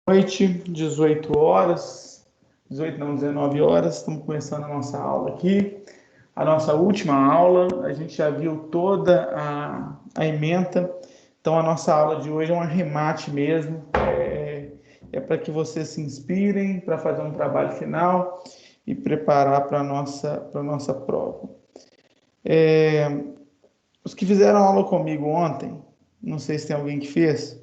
Noite, 18 horas, 18 não, 19 horas, estamos começando a nossa aula aqui, a nossa última aula. A gente já viu toda a ementa, então a nossa aula de hoje é um arremate mesmo, é para que vocês se inspirem para fazer um trabalho final e preparar para a nossa prova. Os que fizeram aula comigo ontem, não sei se tem alguém que fez,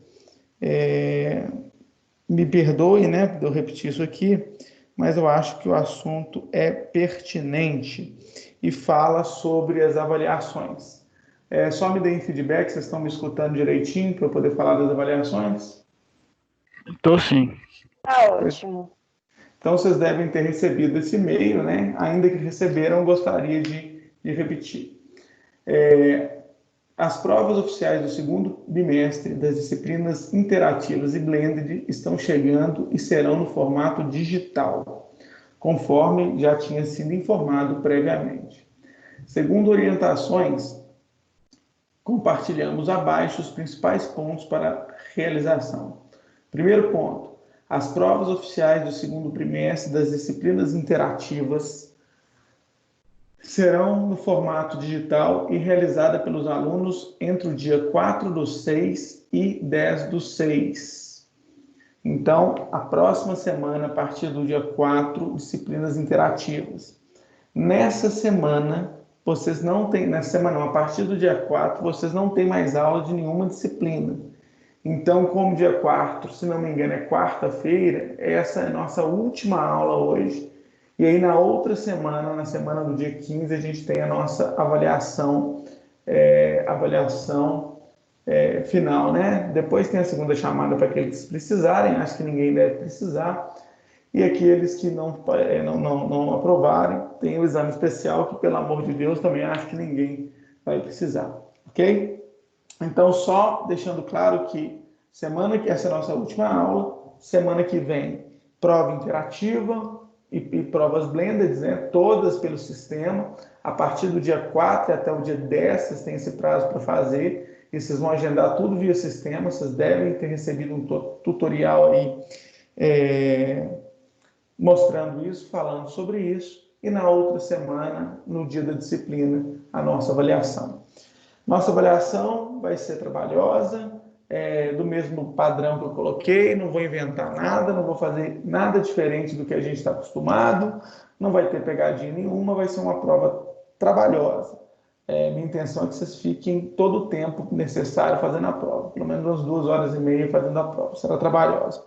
me perdoe, né, de eu repetir isso aqui, mas eu acho que o assunto é pertinente e fala sobre as avaliações. Só me deem feedback, vocês estão me escutando direitinho para eu poder falar das avaliações? Tô sim. Tá ótimo. Então, vocês devem ter recebido esse e-mail, né? Ainda que receberam, eu gostaria de repetir. As provas oficiais do segundo bimestre das disciplinas interativas e blended estão chegando e serão no formato digital, conforme já tinha sido informado previamente. Segundo orientações, compartilhamos abaixo os principais pontos para realização. Primeiro ponto: as provas oficiais do segundo trimestre das disciplinas interativas serão no formato digital e realizada pelos alunos entre o dia 4/6 e 10/6. Então, a próxima semana, a partir do dia 4, disciplinas interativas. Nessa semana, vocês não têm, a partir do dia 4, vocês não têm mais aula de nenhuma disciplina. Então, como dia 4, se não me engano, é quarta-feira, essa é a nossa última aula hoje. E aí, na outra semana, na semana do dia 15, a gente tem a nossa avaliação final, né? Depois tem a segunda chamada para aqueles que precisarem, acho que ninguém deve precisar. E aqueles que não aprovarem, tem o exame especial, que, pelo amor de Deus, também acho que ninguém vai precisar, ok? Então, só deixando claro que essa é a nossa última aula, semana que vem, prova interativa e provas blended, né? Todas pelo sistema. A partir do dia 4 até o dia 10, vocês têm esse prazo para fazer, e vocês vão agendar tudo via sistema. Vocês devem ter recebido um tutorial aí mostrando isso, falando sobre isso, e na outra semana, no dia da disciplina, a nossa avaliação. Nossa avaliação vai ser trabalhosa, do mesmo padrão que eu coloquei, não vou inventar nada, não vou fazer nada diferente do que a gente está acostumado, não vai ter pegadinha nenhuma, vai ser uma prova trabalhosa. Minha intenção é que vocês fiquem todo o tempo necessário fazendo a prova, pelo menos umas 2 horas e meia fazendo a prova, será trabalhosa.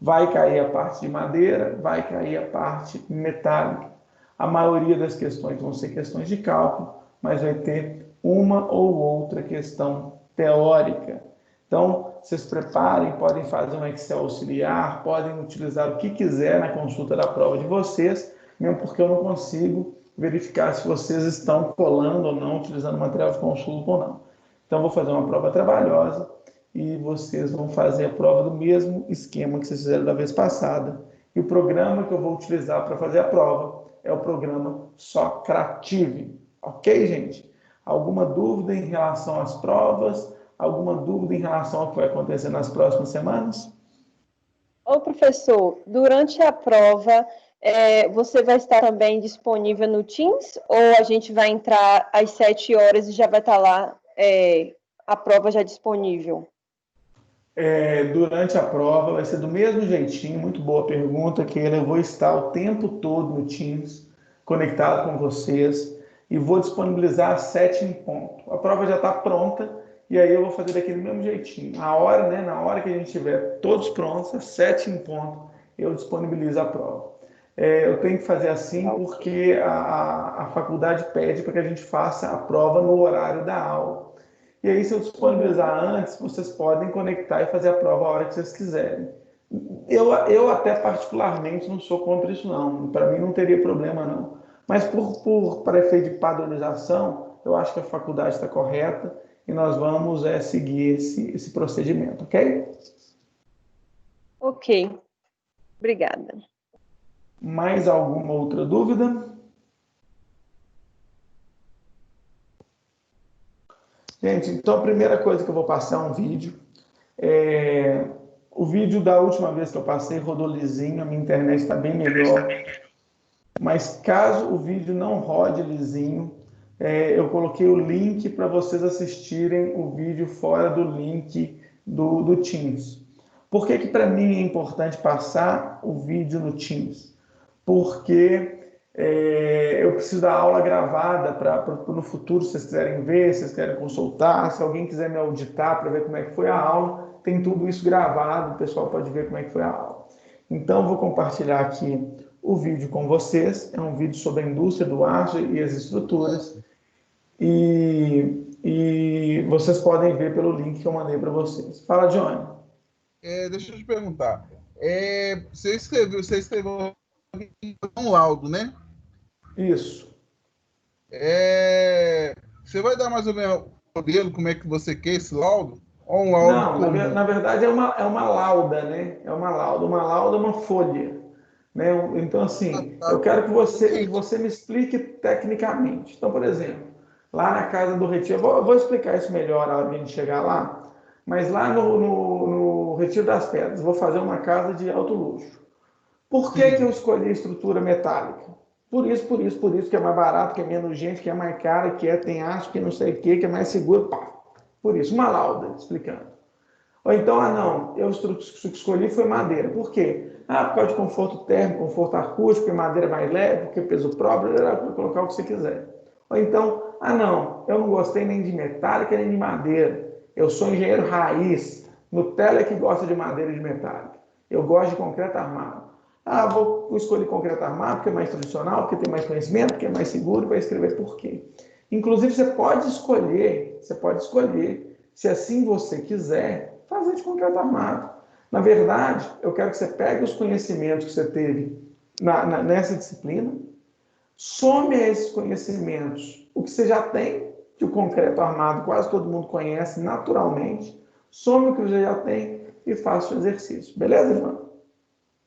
Vai cair a parte de madeira, vai cair a parte metálica. A maioria das questões vão ser questões de cálculo, mas vai ter uma ou outra questão teórica. Então, vocês preparem, podem fazer um Excel auxiliar, podem utilizar o que quiser na consulta da prova de vocês, mesmo porque eu não consigo verificar se vocês estão colando ou não, utilizando material de consulta ou não. Então, vou fazer uma prova trabalhosa e vocês vão fazer a prova do mesmo esquema que vocês fizeram da vez passada. E o programa que eu vou utilizar para fazer a prova é o programa Socrative. Ok, gente? Alguma dúvida em relação às provas? Alguma dúvida em relação ao que vai acontecer nas próximas semanas? Ô, professor, durante a prova, você vai estar também disponível no Teams? Ou a gente vai entrar às 7 horas e já vai estar lá a prova já disponível? Durante a prova vai ser do mesmo jeitinho, muito boa pergunta, que eu vou estar o tempo todo no Teams, conectado com vocês, e vou disponibilizar às 7 em ponto. A prova já está pronta, e aí eu vou fazer daquele mesmo jeitinho. Na hora que a gente estiver todos prontos, às 7 em ponto, eu disponibilizo a prova. Eu tenho que fazer assim porque a faculdade pede para que a gente faça a prova no horário da aula. E aí, se eu disponibilizar antes, vocês podem conectar e fazer a prova a hora que vocês quiserem. Eu até particularmente não sou contra isso, não. Para mim não teria problema, não. Mas para efeito de padronização, eu acho que a faculdade está correta e nós vamos seguir esse procedimento, ok? Ok. Obrigada. Mais alguma outra dúvida? Gente, então a primeira coisa que eu vou passar é um vídeo. O vídeo da última vez que eu passei rodou lisinho, a minha internet está bem melhor. Mas caso o vídeo não rode lisinho, eu coloquei o link para vocês assistirem o vídeo fora do link do Teams. Por que para mim é importante passar o vídeo no Teams? Porque eu preciso da aula gravada para no futuro, se vocês quiserem ver, se vocês quiserem consultar, se alguém quiser me auditar para ver como é que foi a aula, tem tudo isso gravado, o pessoal pode ver como é que foi a aula. Então, vou compartilhar aqui o vídeo com vocês. É um vídeo sobre a indústria do aço e as estruturas. E vocês podem ver pelo link que eu mandei para vocês. Fala, Johnny. Deixa eu te perguntar. Você escreveu um laudo, né? Isso. Você vai dar mais ou menos o modelo, como é que você quer esse laudo? Ou um laudo Não, na verdade é uma lauda, né? É uma lauda. Uma lauda é uma folha. Né? Então, assim, eu quero que você me explique tecnicamente. Então, por exemplo, lá na Casa do Retiro, eu vou explicar isso melhor a hora de chegar lá, mas lá no Retiro das Pedras, eu vou fazer uma casa de alto luxo. Por que eu escolhi a estrutura metálica? Por isso, que é mais barato, que é menos gente, que é mais cara, tem aço, que não sei o que é mais seguro, pá. Por isso, uma lauda, explicando. Ou então, não, eu escolhi foi madeira. Por quê? Por causa de conforto térmico, conforto acústico, porque madeira é mais leve, porque peso próprio, pode colocar o que você quiser. Ou então, não, eu não gostei nem de metálica, nem de madeira. Eu sou engenheiro raiz. Nutella é que gosta de madeira e de metálica. Eu gosto de concreto armado. Vou escolher concreto armado porque é mais tradicional, porque tem mais conhecimento, porque é mais seguro, para escrever por quê. Inclusive, você pode escolher, se assim você quiser, fazer de concreto armado. Na verdade, eu quero que você pegue os conhecimentos que você teve nessa disciplina, some a esses conhecimentos o que você já tem, que o concreto armado quase todo mundo conhece naturalmente, some o que você já tem e faça o exercício. Beleza, Ivan?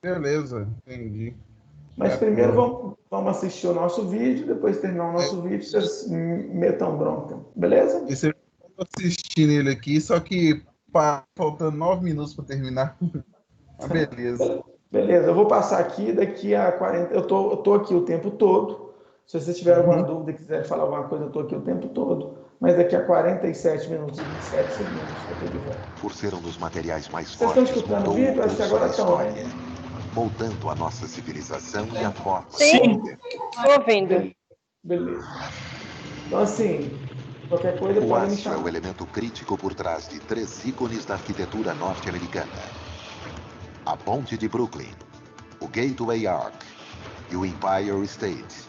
Beleza, entendi. Mas primeiro vamos assistir o nosso vídeo, depois de terminar o nosso vídeo, vocês metam bronca. Beleza? Esse eu estou assistindo ele aqui, só que faltando 9 minutos para terminar. Beleza. Beleza, eu vou passar aqui daqui a 40... Eu tô aqui o tempo todo. Se vocês tiverem alguma dúvida e quiserem falar alguma coisa, eu estou aqui o tempo todo. Mas daqui a 47 minutos e 27 segundos eu estou de volta. Por ser um dos materiais mais Vocês estão fortes escutando do o vídeo? Acho que agora estão, né? moldando a nossa civilização e a forma. Sim, estou ouvindo. Beleza. Então, assim, qualquer coisa O pode me aço é chamar. o elemento crítico por trás de 3 ícones da arquitetura norte-americana: a Ponte de Brooklyn, o Gateway Arc e o Empire State.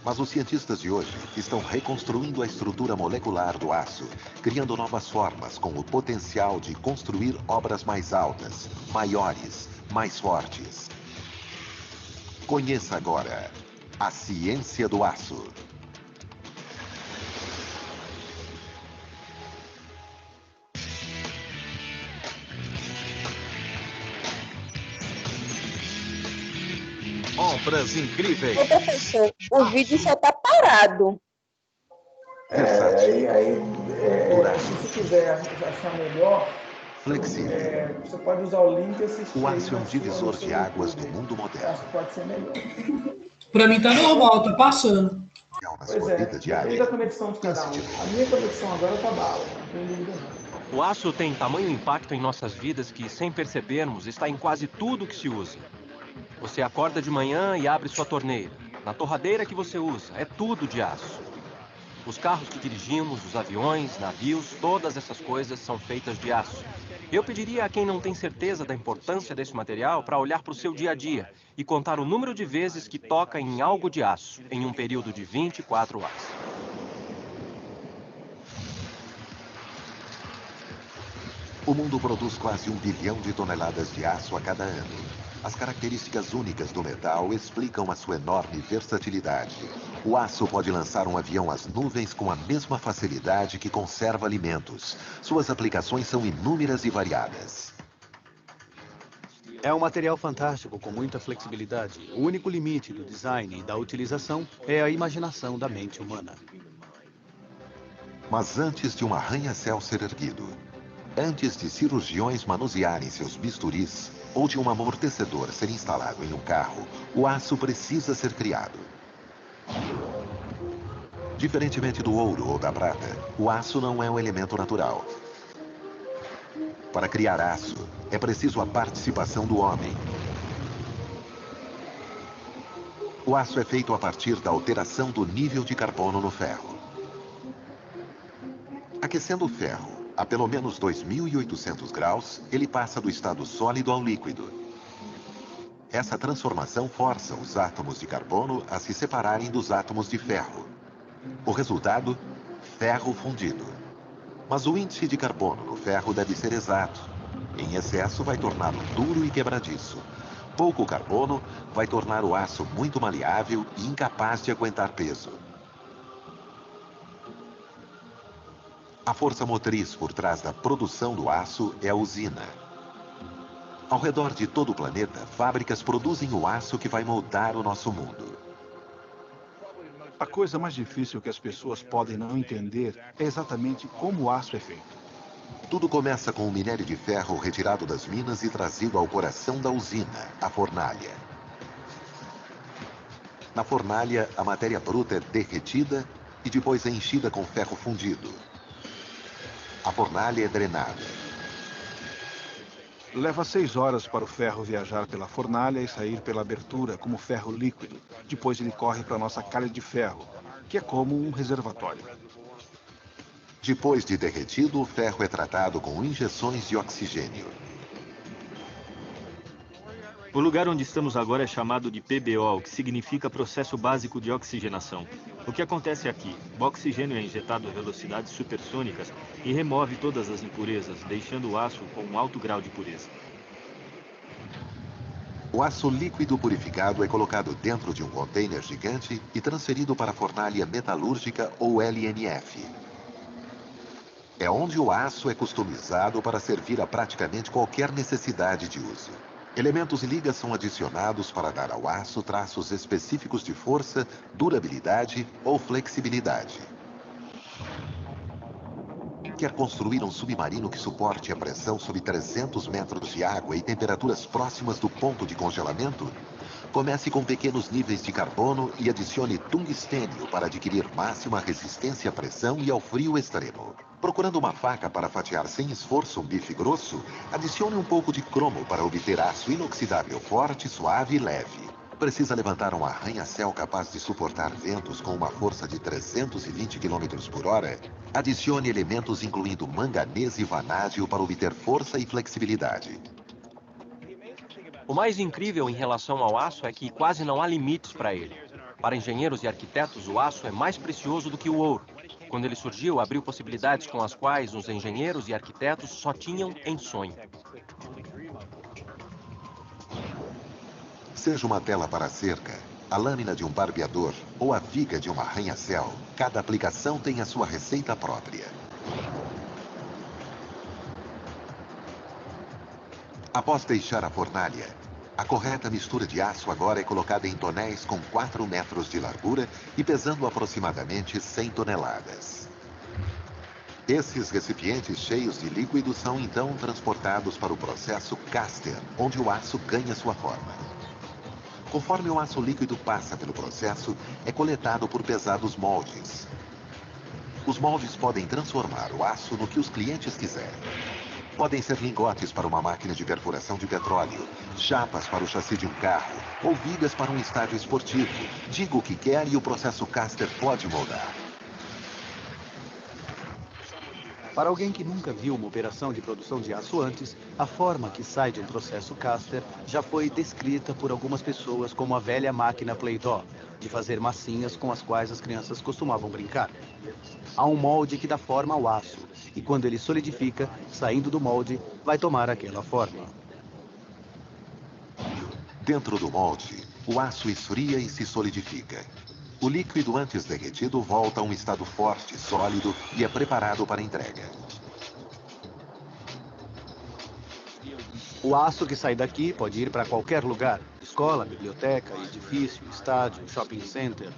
Mas os cientistas de hoje estão reconstruindo a estrutura molecular do aço, criando novas formas com o potencial de construir obras mais altas, maiores, mais fortes. Conheça agora a ciência do aço. Obras incríveis. Ô, professor, o vídeo só está parado. Se você quiser achar melhor, Flexível. você pode usar o link e assistir. O aço é um divisor no de águas do YouTube. mundo moderno. Acho que pode ser melhor. Para mim tá normal, tá passando. Nas Pois é, corridas depende diárias. da conexão de cada um. A minha conexão agora tá bala, não tem dúvida não. O aço tem tamanho impacto em nossas vidas que, sem percebermos, está em quase tudo que se usa. Você acorda de manhã e abre sua torneira. Na torradeira que você usa, é tudo de aço. Os carros que dirigimos, os aviões, navios, todas essas coisas são feitas de aço. Eu pediria a quem não tem certeza da importância desse material para olhar para o seu dia a dia e contar o número de vezes que toca em algo de aço em um período de 24 horas. O mundo produz quase 1 bilhão de toneladas de aço a cada ano. As características únicas do metal explicam a sua enorme versatilidade. O aço pode lançar um avião às nuvens com a mesma facilidade que conserva alimentos. Suas aplicações são inúmeras e variadas. É um material fantástico com muita flexibilidade. O único limite do design e da utilização é a imaginação da mente humana. Mas antes de um arranha-céu ser erguido, Antes de cirurgiões manusearem seus bisturis ou de um amortecedor ser instalado em um carro, o aço precisa ser criado. Diferentemente do ouro ou da prata, o aço não é um elemento natural. Para criar aço, é preciso a participação do homem. O aço é feito a partir da alteração do nível de carbono no ferro. Aquecendo o ferro a pelo menos 2.800 graus, ele passa do estado sólido ao líquido. Essa transformação força os átomos de carbono a se separarem dos átomos de ferro. O resultado, ferro fundido. Mas o índice de carbono no ferro deve ser exato. Em excesso vai torná-lo duro e quebradiço. Pouco carbono vai tornar o aço muito maleável e incapaz de aguentar peso. A força motriz por trás da produção do aço é a usina. Ao redor de todo o planeta, fábricas produzem o aço que vai moldar o nosso mundo. A coisa mais difícil que as pessoas podem não entender é exatamente como o aço é feito. Tudo começa com o minério de ferro retirado das minas e trazido ao coração da usina, a fornalha. Na fornalha, a matéria bruta é derretida e depois é enchida com ferro fundido. A fornalha é drenada. Leva 6 horas para o ferro viajar pela fornalha e sair pela abertura como ferro líquido. Depois ele corre para a nossa calha de ferro, que é como um reservatório. Depois de derretido, o ferro é tratado com injeções de oxigênio. O lugar onde estamos agora é chamado de PBO, que significa Processo Básico de Oxigenação. O que acontece aqui? O oxigênio é injetado a velocidades supersônicas e remove todas as impurezas, deixando o aço com um alto grau de pureza. O aço líquido purificado é colocado dentro de um container gigante e transferido para a fornalha metalúrgica ou LNF. É onde o aço é customizado para servir a praticamente qualquer necessidade de uso. Elementos e ligas são adicionados para dar ao aço traços específicos de força, durabilidade ou flexibilidade. Quer construir um submarino que suporte a pressão sob 300 metros de água e temperaturas próximas do ponto de congelamento? Comece com pequenos níveis de carbono e adicione tungstênio para adquirir máxima resistência à pressão e ao frio extremo. Procurando uma faca para fatiar sem esforço um bife grosso, adicione um pouco de cromo para obter aço inoxidável forte, suave e leve. Precisa levantar um arranha-céu capaz de suportar ventos com uma força de 320 km por hora? Adicione elementos incluindo manganês e vanádio para obter força e flexibilidade. O mais incrível em relação ao aço é que quase não há limites para ele. Para engenheiros e arquitetos, o aço é mais precioso do que o ouro. Quando ele surgiu, abriu possibilidades com as quais os engenheiros e arquitetos só tinham em sonho. Seja uma tela para cerca, a lâmina de um barbeador ou a viga de um arranha-céu, cada aplicação tem a sua receita própria. Após deixar a fornalha, a correta mistura de aço agora é colocada em tonéis com 4 metros de largura e pesando aproximadamente 100 toneladas. Esses recipientes cheios de líquido são então transportados para o processo caster, onde o aço ganha sua forma. Conforme o aço líquido passa pelo processo, é coletado por pesados moldes. Os moldes podem transformar o aço no que os clientes quiserem. Podem ser lingotes para uma máquina de perfuração de petróleo, chapas para o chassi de um carro, ou vigas para um estádio esportivo. Diga o que quer e o processo caster pode moldar. Para alguém que nunca viu uma operação de produção de aço antes, a forma que sai de um processo caster já foi descrita por algumas pessoas como a velha máquina Play-Doh, de fazer massinhas com as quais as crianças costumavam brincar. Há um molde que dá forma ao aço, e quando ele solidifica, saindo do molde, vai tomar aquela forma. Dentro do molde, o aço esfria e se solidifica. O líquido antes derretido volta a um estado forte, sólido e é preparado para entrega. O aço que sai daqui pode ir para qualquer lugar: escola, biblioteca, edifício, estádio, shopping center.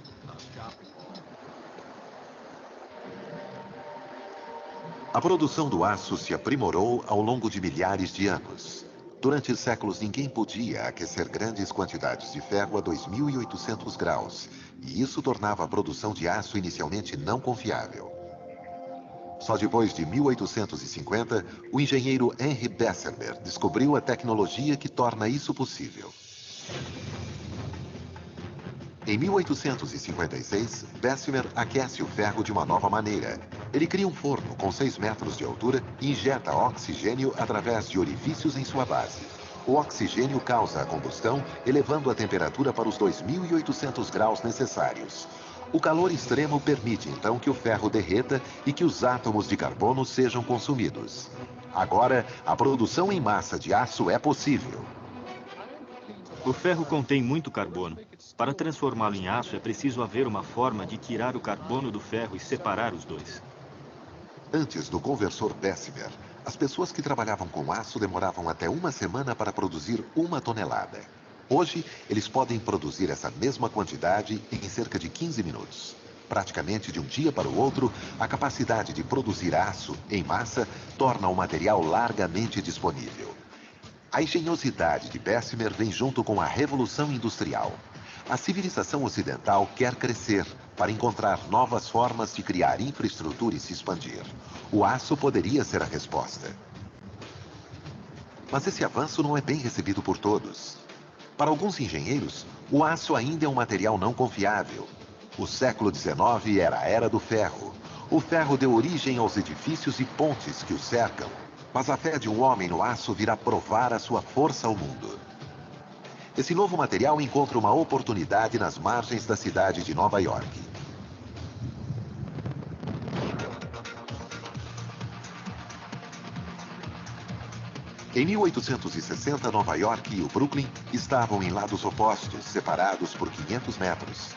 A produção do aço se aprimorou ao longo de milhares de anos. Durante séculos, ninguém podia aquecer grandes quantidades de ferro a 2.800 graus, e isso tornava a produção de aço inicialmente não confiável. Só depois de 1850, o engenheiro Henry Bessemer descobriu a tecnologia que torna isso possível. Em 1856, Bessemer aquece o ferro de uma nova maneira. Ele cria um forno com 6 metros de altura e injeta oxigênio através de orifícios em sua base. O oxigênio causa a combustão, elevando a temperatura para os 2.800 graus necessários. O calor extremo permite, então, que o ferro derreta e que os átomos de carbono sejam consumidos. Agora, a produção em massa de aço é possível. O ferro contém muito carbono. Para transformá-lo em aço, é preciso haver uma forma de tirar o carbono do ferro e separar os dois. Antes do conversor Bessemer, as pessoas que trabalhavam com aço demoravam até 1 semana para produzir 1 tonelada. Hoje, eles podem produzir essa mesma quantidade em cerca de 15 minutos. Praticamente de um dia para o outro, a capacidade de produzir aço em massa torna o material largamente disponível. A engenhosidade de Bessemer vem junto com a Revolução Industrial. A civilização ocidental quer crescer para encontrar novas formas de criar infraestrutura e se expandir. O aço poderia ser a resposta. Mas esse avanço não é bem recebido por todos. Para alguns engenheiros, o aço ainda é um material não confiável. O século XIX era a era do ferro. O ferro deu origem aos edifícios e pontes que o cercam. Mas a fé de um homem no aço virá provar a sua força ao mundo. Esse novo material encontra uma oportunidade nas margens da cidade de Nova York. Em 1860, Nova York e o Brooklyn estavam em lados opostos, separados por 500 metros.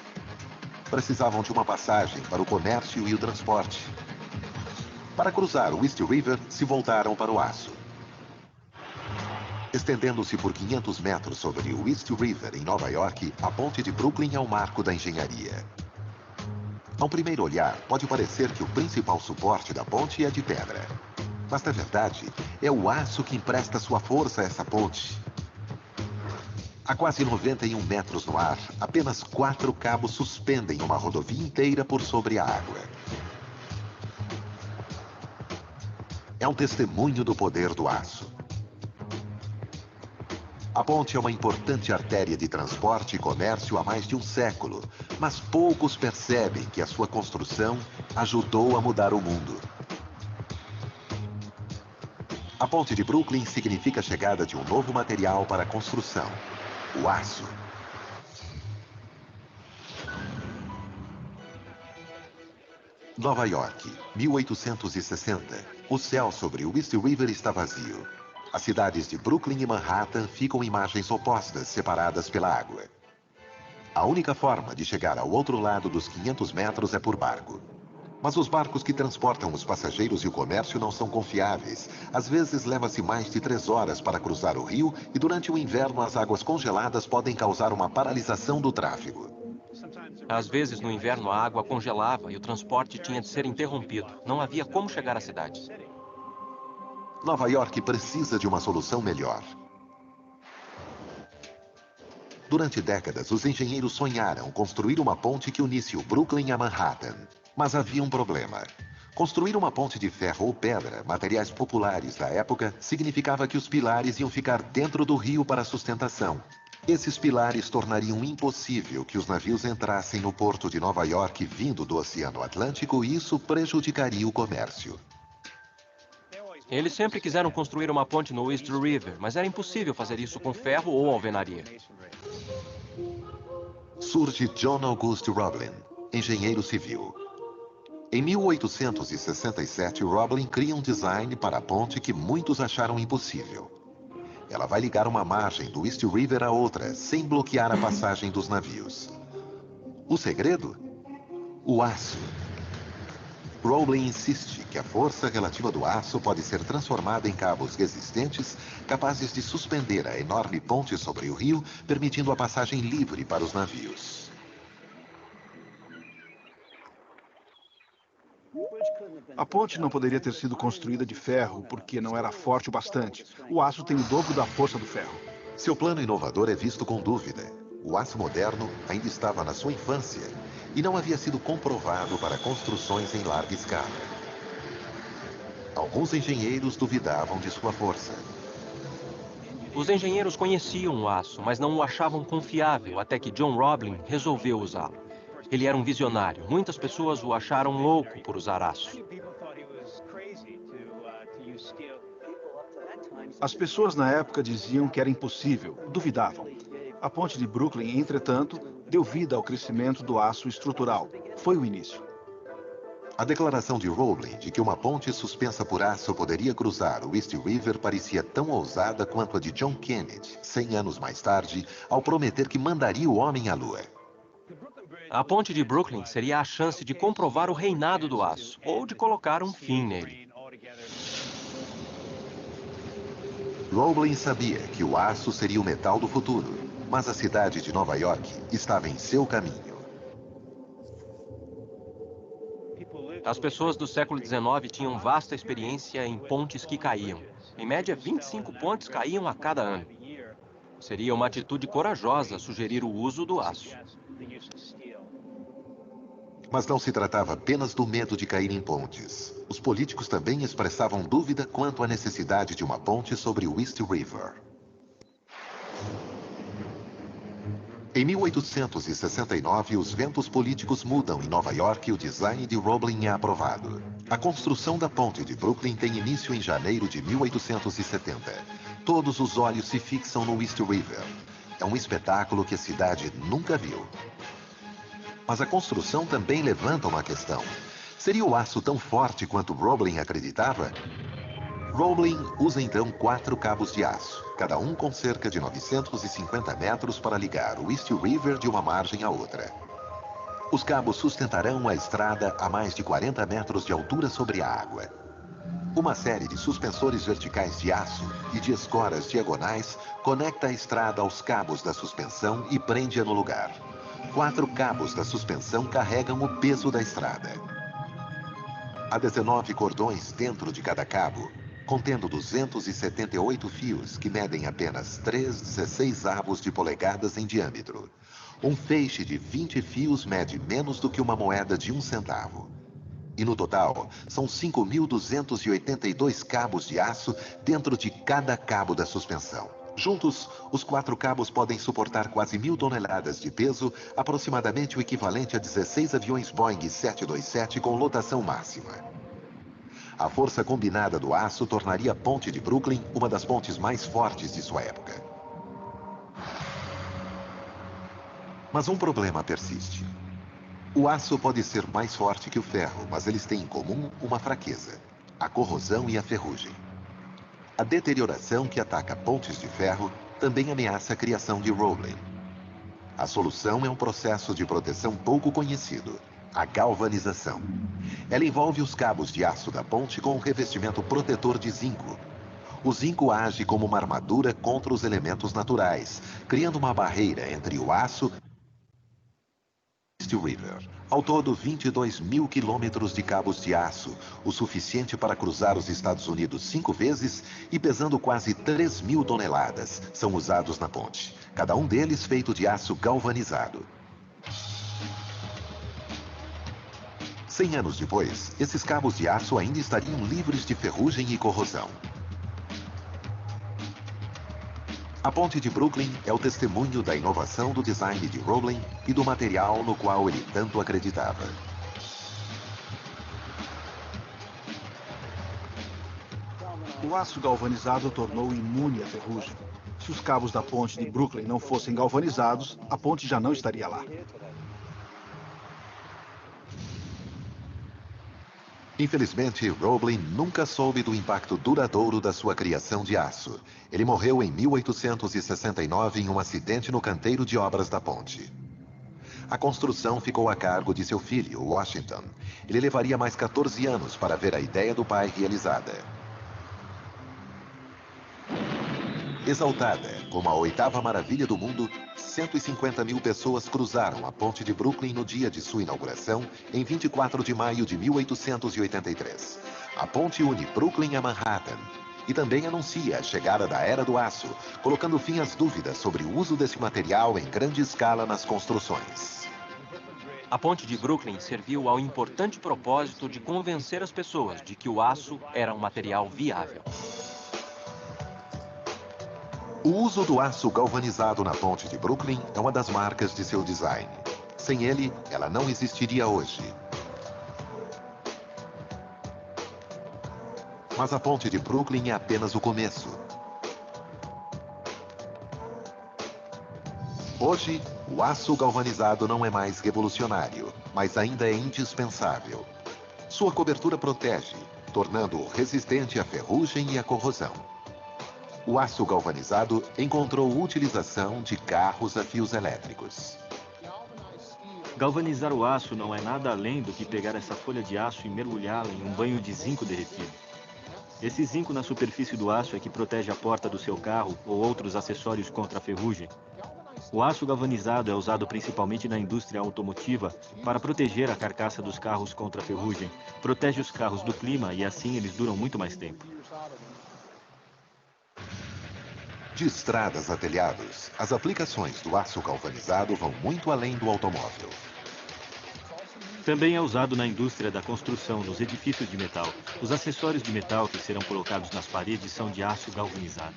Precisavam de uma passagem para o comércio e o transporte. Para cruzar o East River, se voltaram para o aço. Estendendo-se por 500 metros sobre o East River, em Nova York, a ponte de Brooklyn é o marco da engenharia. A um primeiro olhar, pode parecer que o principal suporte da ponte é de pedra. Mas, na verdade, é o aço que empresta sua força a essa ponte. A quase 91 metros no ar, apenas 4 cabos suspendem uma rodovia inteira por sobre a água. É um testemunho do poder do aço. A ponte é uma importante artéria de transporte e comércio há mais de um século, mas poucos percebem que a sua construção ajudou a mudar o mundo. A ponte de Brooklyn significa a chegada de um novo material para a construção, o aço. Nova York, 1860. O céu sobre o East River está vazio. As cidades de Brooklyn e Manhattan ficam em margens opostas, separadas pela água. A única forma de chegar ao outro lado dos 500 metros é por barco. Mas os barcos que transportam os passageiros e o comércio não são confiáveis. Às vezes leva-se mais de 3 horas para cruzar o rio e durante o inverno as águas congeladas podem causar uma paralisação do tráfego. Às vezes, no inverno, a água congelava e o transporte tinha de ser interrompido. Não havia como chegar à cidade. Nova York precisa de uma solução melhor. Durante décadas, os engenheiros sonharam construir uma ponte que unisse o Brooklyn a Manhattan. Mas havia um problema. Construir uma ponte de ferro ou pedra, materiais populares da época, significava que os pilares iam ficar dentro do rio para sustentação. Esses pilares tornariam impossível que os navios entrassem no porto de Nova York vindo do Oceano Atlântico e isso prejudicaria o comércio. Eles sempre quiseram construir uma ponte no East River, mas era impossível fazer isso com ferro ou alvenaria. Surge John August Roblin, engenheiro civil. Em 1867, Roblin cria um design para a ponte que muitos acharam impossível. Ela vai ligar uma margem do East River a outra, sem bloquear a passagem dos navios. O segredo? O aço. Roblin insiste que a força relativa do aço pode ser transformada em cabos resistentes, capazes de suspender a enorme ponte sobre o rio, permitindo a passagem livre para os navios. A ponte não poderia ter sido construída de ferro porque não era forte o bastante. O aço tem o dobro da força do ferro. Seu plano inovador é visto com dúvida. O aço moderno ainda estava na sua infância e não havia sido comprovado para construções em larga escala. Alguns engenheiros duvidavam de sua força. Os engenheiros conheciam o aço, mas não o achavam confiável até que John Roebling resolveu usá-lo. Ele era um visionário. Muitas pessoas o acharam louco por usar aço. As pessoas na época diziam que era impossível, duvidavam. A ponte de Brooklyn, entretanto, deu vida ao crescimento do aço estrutural. Foi o início. A declaração de Roebling de que uma ponte suspensa por aço poderia cruzar o East River parecia tão ousada quanto a de John Kennedy, 100 anos mais tarde, ao prometer que mandaria o homem à Lua. A ponte de Brooklyn seria a chance de comprovar o reinado do aço, ou de colocar um fim nele. Roebling sabia que o aço seria o metal do futuro, mas a cidade de Nova York estava em seu caminho. As pessoas do século XIX tinham vasta experiência em pontes que caíam. Em média, 25 pontes caíam a cada ano. Seria uma atitude corajosa sugerir o uso do aço. Mas não se tratava apenas do medo de cair em pontes. Os políticos também expressavam dúvida quanto à necessidade de uma ponte sobre o East River. Em 1869, os ventos políticos mudam em Nova York e o design de Roebling é aprovado. A construção da ponte de Brooklyn tem início em janeiro de 1870. Todos os olhos se fixam no East River. É um espetáculo que a cidade nunca viu. Mas a construção também levanta uma questão. Seria o aço tão forte quanto Roebling acreditava? Roebling usa então 4 cabos de aço, cada um com cerca de 950 metros para ligar o East River de uma margem à outra. Os cabos sustentarão a estrada a mais de 40 metros de altura sobre a água. Uma série de suspensores verticais de aço e de escoras diagonais conecta a estrada aos cabos da suspensão e prende-a no lugar. 4 cabos da suspensão carregam o peso da estrada. Há 19 cordões dentro de cada cabo, contendo 278 fios que medem apenas 3,16 avos de polegadas em diâmetro. Um feixe de 20 fios mede menos do que uma moeda de 1 centavo. E no total, são 5.282 cabos de aço dentro de cada cabo da suspensão. Juntos, os 4 cabos podem suportar quase 1.000 toneladas de peso, aproximadamente o equivalente a 16 aviões Boeing 727 com lotação máxima. A força combinada do aço tornaria a ponte de Brooklyn uma das pontes mais fortes de sua época. Mas um problema persiste. O aço pode ser mais forte que o ferro, mas eles têm em comum uma fraqueza: a corrosão e a ferrugem. A deterioração que ataca pontes de ferro também ameaça a criação de Roebling. A solução é um processo de proteção pouco conhecido: a galvanização. Ela envolve os cabos de aço da ponte com um revestimento protetor de zinco. O zinco age como uma armadura contra os elementos naturais, criando uma barreira entre o aço e o East River. Ao todo, 22.000 quilômetros de cabos de aço, o suficiente para cruzar os Estados Unidos 5 vezes e pesando quase 3.000 toneladas, são usados na ponte. Cada um deles feito de aço galvanizado. 100 anos depois, esses cabos de aço ainda estariam livres de ferrugem e corrosão. A ponte de Brooklyn é o testemunho da inovação do design de Roebling e do material no qual ele tanto acreditava. O aço galvanizado tornou imune à ferrugem. Se os cabos da ponte de Brooklyn não fossem galvanizados, a ponte já não estaria lá. Infelizmente, Roebling nunca soube do impacto duradouro da sua criação de aço. Ele morreu em 1869 em um acidente no canteiro de obras da ponte. A construção ficou a cargo de seu filho, Washington. Ele levaria mais 14 anos para ver a ideia do pai realizada. Exaltada como a oitava maravilha do mundo, 150 mil pessoas cruzaram a ponte de Brooklyn no dia de sua inauguração, em 24 de maio de 1883. A ponte une Brooklyn a Manhattan e também anuncia a chegada da Era do Aço, colocando fim às dúvidas sobre o uso desse material em grande escala nas construções. A ponte de Brooklyn serviu ao importante propósito de convencer as pessoas de que o aço era um material viável. O uso do aço galvanizado na ponte de Brooklyn é uma das marcas de seu design. Sem ele, ela não existiria hoje. Mas a ponte de Brooklyn é apenas o começo. Hoje, o aço galvanizado não é mais revolucionário, mas ainda é indispensável. Sua cobertura protege, tornando-o resistente à ferrugem e à corrosão. O aço galvanizado encontrou utilização de carros a fios elétricos. Galvanizar o aço não é nada além do que pegar essa folha de aço e mergulhá-la em um banho de zinco derretido. Esse zinco na superfície do aço é que protege a porta do seu carro ou outros acessórios contra a ferrugem. O aço galvanizado é usado principalmente na indústria automotiva para proteger a carcaça dos carros contra a ferrugem, protege os carros do clima e assim eles duram muito mais tempo. De estradas a telhados, as aplicações do aço galvanizado vão muito além do automóvel. Também é usado na indústria da construção, nos edifícios de metal. Os acessórios de metal que serão colocados nas paredes são de aço galvanizado.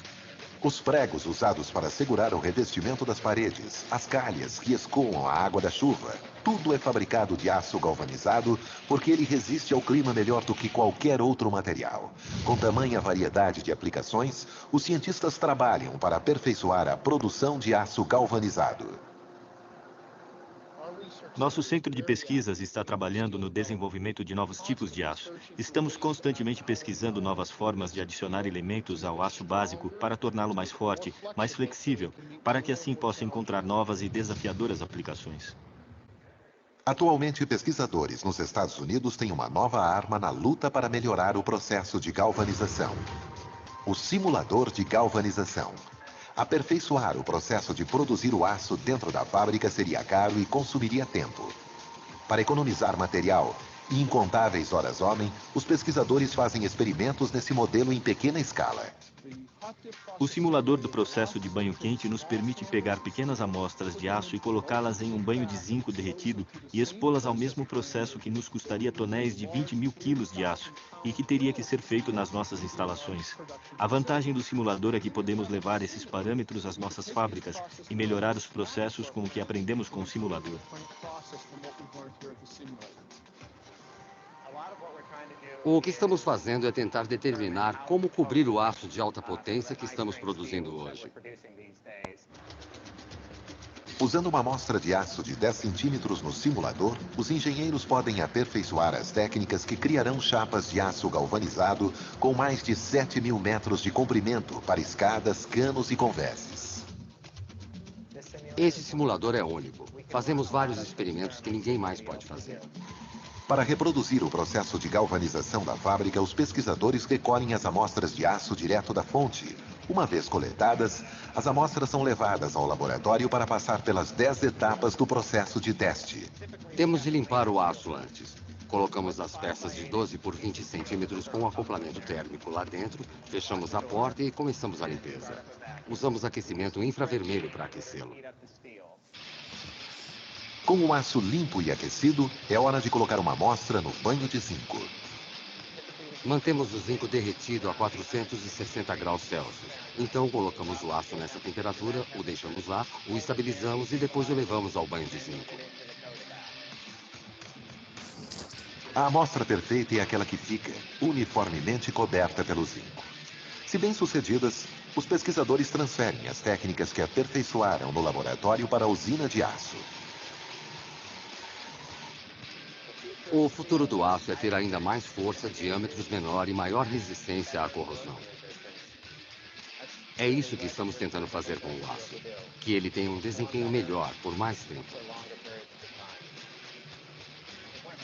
Os pregos usados para segurar o revestimento das paredes, as calhas que escoam a água da chuva, tudo é fabricado de aço galvanizado porque ele resiste ao clima melhor do que qualquer outro material. Com tamanha variedade de aplicações, os cientistas trabalham para aperfeiçoar a produção de aço galvanizado. Nosso centro de pesquisas está trabalhando no desenvolvimento de novos tipos de aço. Estamos constantemente pesquisando novas formas de adicionar elementos ao aço básico para torná-lo mais forte, mais flexível, para que assim possa encontrar novas e desafiadoras aplicações. Atualmente, pesquisadores nos Estados Unidos têm uma nova arma na luta para melhorar o processo de galvanização: o simulador de galvanização. Aperfeiçoar o processo de produzir o aço dentro da fábrica seria caro e consumiria tempo. Para economizar material e incontáveis horas-homem, os pesquisadores fazem experimentos nesse modelo em pequena escala. O simulador do processo de banho quente nos permite pegar pequenas amostras de aço e colocá-las em um banho de zinco derretido e expô-las ao mesmo processo que nos custaria tonéis de 20 mil quilos de aço e que teria que ser feito nas nossas instalações. A vantagem do simulador é que podemos levar esses parâmetros às nossas fábricas e melhorar os processos com o que aprendemos com o simulador. O que estamos fazendo é tentar determinar como cobrir o aço de alta potência que estamos produzindo hoje. Usando uma amostra de aço de 10 centímetros no simulador, os engenheiros podem aperfeiçoar as técnicas que criarão chapas de aço galvanizado com mais de 7 mil metros de comprimento para escadas, canos e conveses. Esse simulador é único. Fazemos vários experimentos que ninguém mais pode fazer. Para reproduzir o processo de galvanização da fábrica, os pesquisadores recolhem as amostras de aço direto da fonte. Uma vez coletadas, as amostras são levadas ao laboratório para passar pelas 10 etapas do processo de teste. Temos de limpar o aço antes. Colocamos as peças de 12 por 20 centímetros com acoplamento térmico lá dentro, fechamos a porta e começamos a limpeza. Usamos aquecimento infravermelho para aquecê-lo. Com o aço limpo e aquecido, é hora de colocar uma amostra no banho de zinco. Mantemos o zinco derretido a 460 graus Celsius. Então colocamos o aço nessa temperatura, o deixamos lá, o estabilizamos e depois o levamos ao banho de zinco. A amostra perfeita é aquela que fica uniformemente coberta pelo zinco. Se bem-sucedidas, os pesquisadores transferem as técnicas que aperfeiçoaram no laboratório para a usina de aço. O futuro do aço é ter ainda mais força, diâmetros menor e maior resistência à corrosão. É isso que estamos tentando fazer com o aço, que ele tenha um desempenho melhor por mais tempo.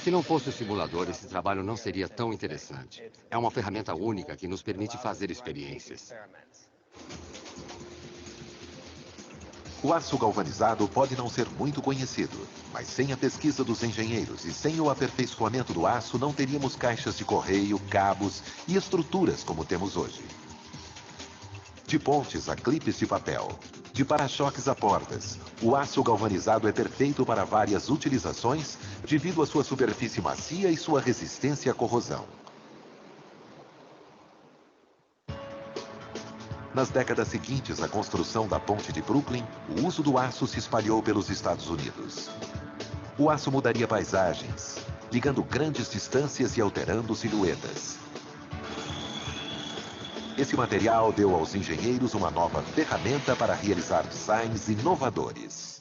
Se não fosse o simulador, esse trabalho não seria tão interessante. É uma ferramenta única que nos permite fazer experiências. O aço galvanizado pode não ser muito conhecido, mas sem a pesquisa dos engenheiros e sem o aperfeiçoamento do aço, não teríamos caixas de correio, cabos e estruturas como temos hoje. De pontes a clipes de papel, de para-choques a portas, o aço galvanizado é perfeito para várias utilizações devido à sua superfície macia e sua resistência à corrosão. Nas décadas seguintes à construção da ponte de Brooklyn, o uso do aço se espalhou pelos Estados Unidos. O aço mudaria paisagens, ligando grandes distâncias e alterando silhuetas. Esse material deu aos engenheiros uma nova ferramenta para realizar designs inovadores.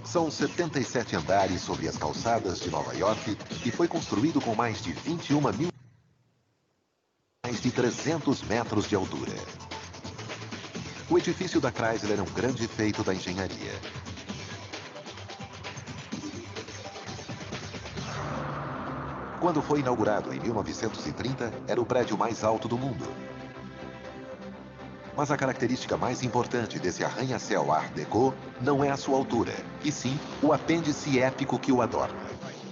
São 77 andares sobre as calçadas de Nova York e foi construído com mais de 21 mil mais de 300 metros de altura. O edifício da Chrysler é um grande feito da engenharia. Quando foi inaugurado em 1930, era o prédio mais alto do mundo. Mas a característica mais importante desse arranha-céu Art Deco não é a sua altura, e sim o apêndice épico que o adorna.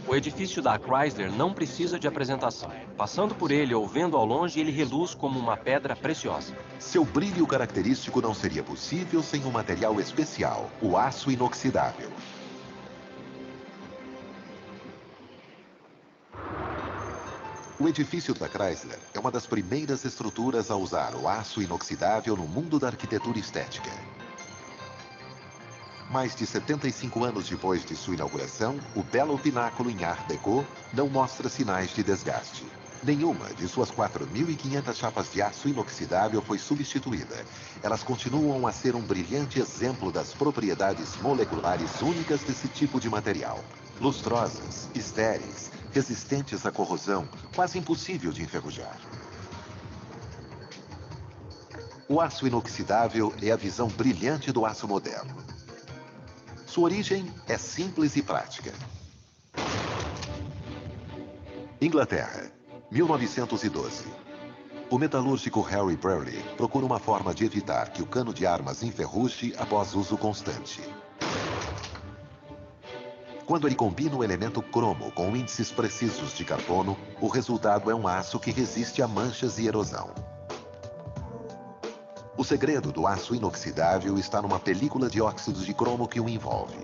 O edifício da Chrysler não precisa de apresentação. Passando por ele ou vendo ao longe, ele reluz como uma pedra preciosa. Seu brilho característico não seria possível sem um material especial, o aço inoxidável. O edifício da Chrysler é uma das primeiras estruturas a usar o aço inoxidável no mundo da arquitetura estética. Mais de 75 anos depois de sua inauguração, o belo pináculo em Art Deco não mostra sinais de desgaste. Nenhuma de suas 4.500 chapas de aço inoxidável foi substituída. Elas continuam a ser um brilhante exemplo das propriedades moleculares únicas desse tipo de material. Lustrosas, estéreis, resistentes à corrosão, quase impossível de enferrujar. O aço inoxidável é a visão brilhante do aço moderno. Sua origem é simples e prática. Inglaterra, 1912. O metalúrgico Harry Burley procura uma forma de evitar que o cano de armas enferruje após uso constante. Quando ele combina o elemento cromo com índices precisos de carbono, o resultado é um aço que resiste a manchas e erosão. O segredo do aço inoxidável está numa película de óxido de cromo que o envolve.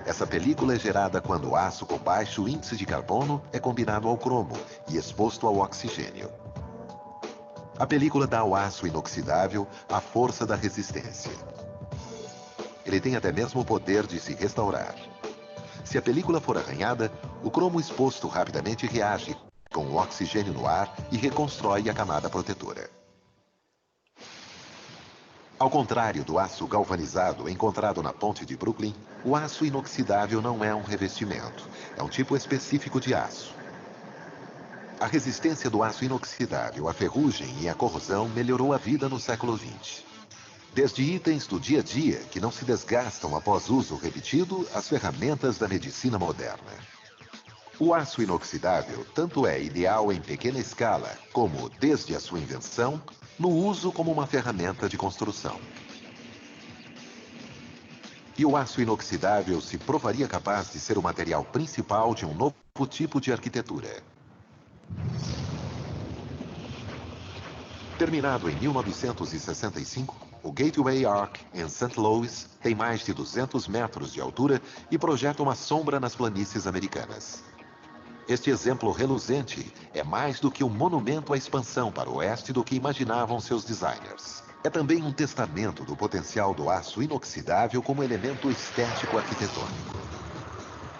Essa película é gerada quando o aço com baixo índice de carbono é combinado ao cromo e exposto ao oxigênio. A película dá ao aço inoxidável a força da resistência. Ele tem até mesmo o poder de se restaurar. Se a película for arranhada, o cromo exposto rapidamente reage com o oxigênio no ar e reconstrói a camada protetora. Ao contrário do aço galvanizado encontrado na ponte de Brooklyn, o aço inoxidável não é um revestimento, é um tipo específico de aço. A resistência do aço inoxidável à ferrugem e à corrosão melhorou a vida no século XX. Desde itens do dia a dia que não se desgastam após uso repetido, às ferramentas da medicina moderna. O aço inoxidável tanto é ideal em pequena escala, como, desde a sua invenção, no uso como uma ferramenta de construção. E o aço inoxidável se provaria capaz de ser o material principal de um novo tipo de arquitetura. Terminado em 1965, o Gateway Arch, em St. Louis, tem mais de 200 metros de altura e projeta uma sombra nas planícies americanas. Este exemplo reluzente é mais do que um monumento à expansão para o oeste do que imaginavam seus designers. É também um testamento do potencial do aço inoxidável como elemento estético arquitetônico.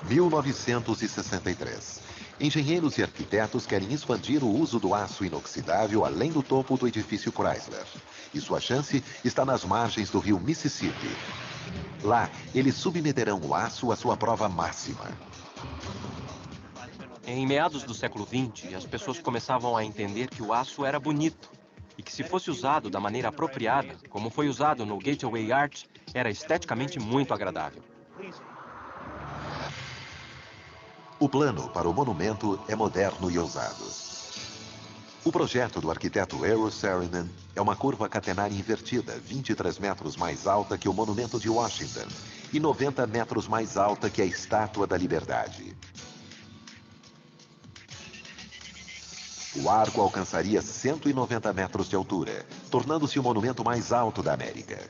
1963. Engenheiros e arquitetos querem expandir o uso do aço inoxidável além do topo do edifício Chrysler. E sua chance está nas margens do rio Mississippi. Lá, eles submeterão o aço à sua prova máxima. Em meados do século XX, as pessoas começavam a entender que o aço era bonito e que, se fosse usado da maneira apropriada, como foi usado no Gateway Arch, era esteticamente muito agradável. O plano para o monumento é moderno e ousado. O projeto do arquiteto Eero Saarinen é uma curva catenária invertida, 23 metros mais alta que o Monumento de Washington e 90 metros mais alta que a Estátua da Liberdade. O arco alcançaria 190 metros de altura, tornando-se o monumento mais alto da América.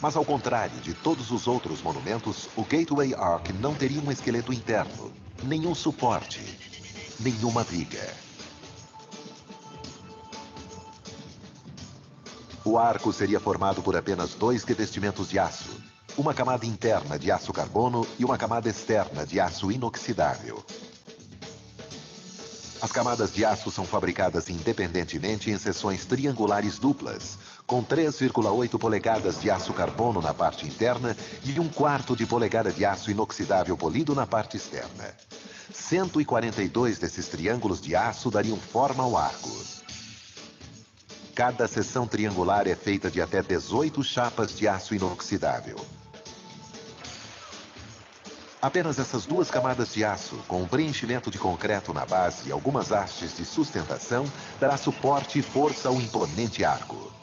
Mas ao contrário de todos os outros monumentos, o Gateway Arch não teria um esqueleto interno, nenhum suporte, nenhuma viga. O arco seria formado por apenas 2 revestimentos de aço, uma camada interna de aço carbono e uma camada externa de aço inoxidável. As camadas de aço são fabricadas independentemente em seções triangulares duplas, com 3,8 polegadas de aço carbono na parte interna e 1/4 de polegada de aço inoxidável polido na parte externa. 142 desses triângulos de aço dariam forma ao arco. Cada seção triangular é feita de até 18 chapas de aço inoxidável. Apenas essas 2 camadas de aço, com um preenchimento de concreto na base e algumas hastes de sustentação, dará suporte e força ao imponente arco.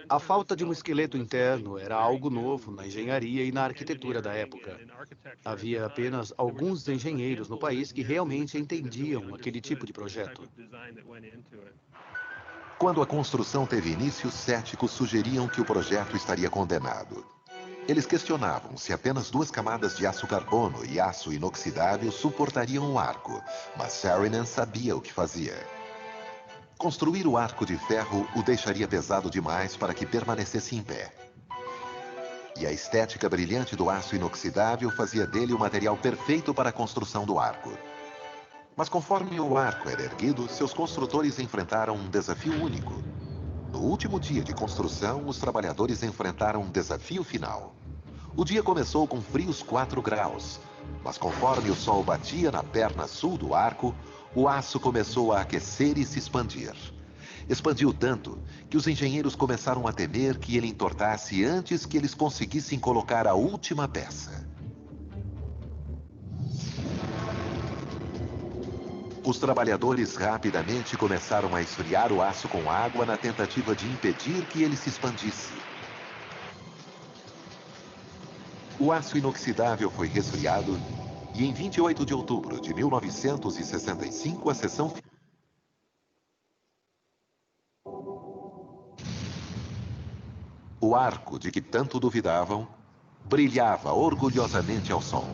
A falta de um esqueleto interno era algo novo na engenharia e na arquitetura da época. Havia apenas alguns engenheiros no país que realmente entendiam aquele tipo de projeto. Quando a construção teve início, céticos sugeriam que o projeto estaria condenado. Eles questionavam se apenas 2 camadas de aço carbono e aço inoxidável suportariam o arco, mas Saarinen sabia o que fazia. Construir o arco de ferro o deixaria pesado demais para que permanecesse em pé. E a estética brilhante do aço inoxidável fazia dele o material perfeito para a construção do arco. Mas conforme o arco era erguido, seus construtores enfrentaram um desafio único. No último dia de construção, os trabalhadores enfrentaram um desafio final. O dia começou com frios 4 graus, mas conforme o sol batia na perna sul do arco, o aço começou a aquecer e se expandir. Expandiu tanto que os engenheiros começaram a temer que ele entortasse antes que eles conseguissem colocar a última peça. Os trabalhadores rapidamente começaram a esfriar o aço com água na tentativa de impedir que ele se expandisse. O aço inoxidável foi resfriado e em 28 de outubro de 1965 a seção... O arco de que tanto duvidavam brilhava orgulhosamente ao sol.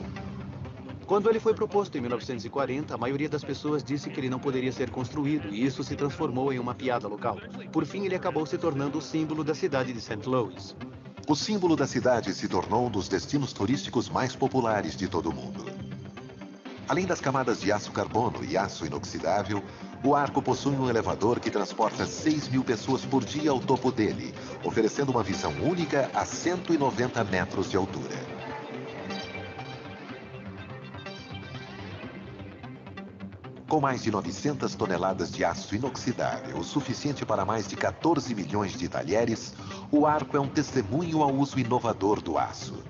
Quando ele foi proposto em 1940, a maioria das pessoas disse que ele não poderia ser construído, e isso se transformou em uma piada local. Por fim, ele acabou se tornando o símbolo da cidade de St. Louis. O símbolo da cidade se tornou um dos destinos turísticos mais populares de todo o mundo. Além das camadas de aço carbono e aço inoxidável, o arco possui um elevador que transporta 6.000 pessoas por dia ao topo dele, oferecendo uma visão única a 190 metros de altura. Com mais de 900 toneladas de aço inoxidável, o suficiente para mais de 14 milhões de talheres, o arco é um testemunho ao uso inovador do aço.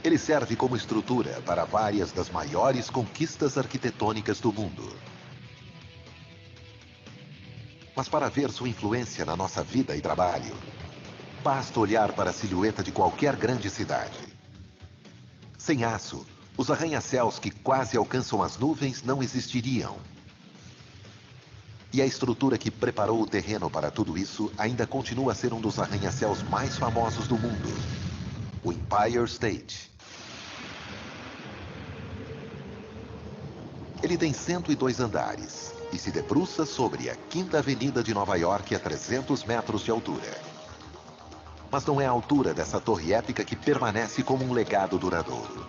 Ele serve como estrutura para várias das maiores conquistas arquitetônicas do mundo. Mas para ver sua influência na nossa vida e trabalho, basta olhar para a silhueta de qualquer grande cidade. Sem aço, os arranha-céus que quase alcançam as nuvens não existiriam. E a estrutura que preparou o terreno para tudo isso ainda continua a ser um dos arranha-céus mais famosos do mundo, o Empire State. Ele tem 102 andares e se debruça sobre a 5ª Avenida de Nova York a 300 metros de altura. Mas não é a altura dessa torre épica que permanece como um legado duradouro.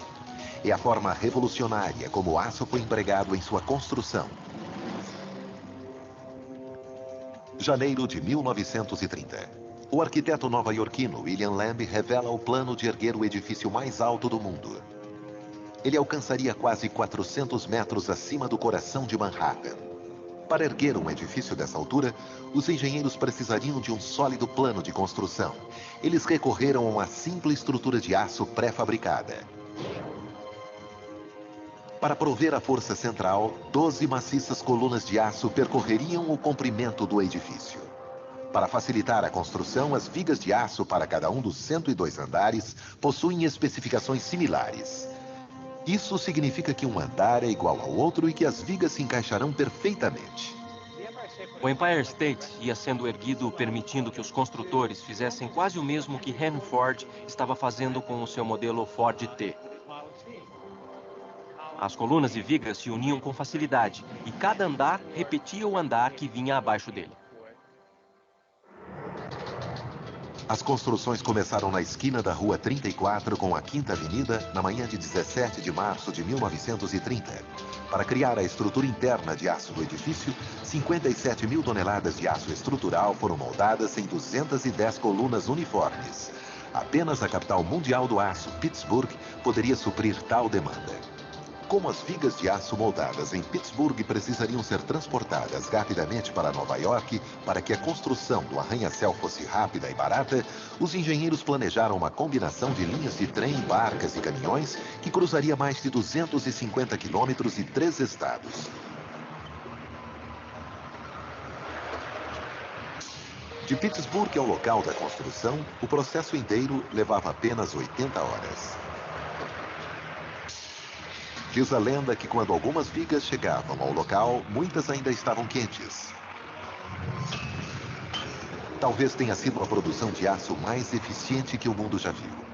É a forma revolucionária como o aço foi empregado em sua construção. Janeiro de 1930. O arquiteto nova-iorquino William Lamb revela o plano de erguer o edifício mais alto do mundo. Ele alcançaria quase 400 metros acima do coração de Manhattan. Para erguer um edifício dessa altura, os engenheiros precisariam de um sólido plano de construção. Eles recorreram a uma simples estrutura de aço pré-fabricada. Para prover a força central, 12 maciças colunas de aço percorreriam o comprimento do edifício. Para facilitar a construção, as vigas de aço para cada um dos 102 andares possuem especificações similares. Isso significa que um andar é igual ao outro e que as vigas se encaixarão perfeitamente. O Empire State ia sendo erguido, permitindo que os construtores fizessem quase o mesmo que Henry Ford estava fazendo com o seu modelo Ford T. As colunas e vigas se uniam com facilidade, e cada andar repetia o andar que vinha abaixo dele. As construções começaram na esquina da Rua 34 com a 5ª Avenida na manhã de 17 de março de 1930. Para criar a estrutura interna de aço do edifício, 57 mil toneladas de aço estrutural foram moldadas em 210 colunas uniformes. Apenas a capital mundial do aço, Pittsburgh, poderia suprir tal demanda. Como as vigas de aço moldadas em Pittsburgh precisariam ser transportadas rapidamente para Nova York para que a construção do arranha-céu fosse rápida e barata, os engenheiros planejaram uma combinação de linhas de trem, barcas e caminhões que cruzaria mais de 250 quilômetros e 3 estados. De Pittsburgh ao local da construção, o processo inteiro levava apenas 80 horas. Diz a lenda que quando algumas vigas chegavam ao local, muitas ainda estavam quentes. Talvez tenha sido a produção de aço mais eficiente que o mundo já viu.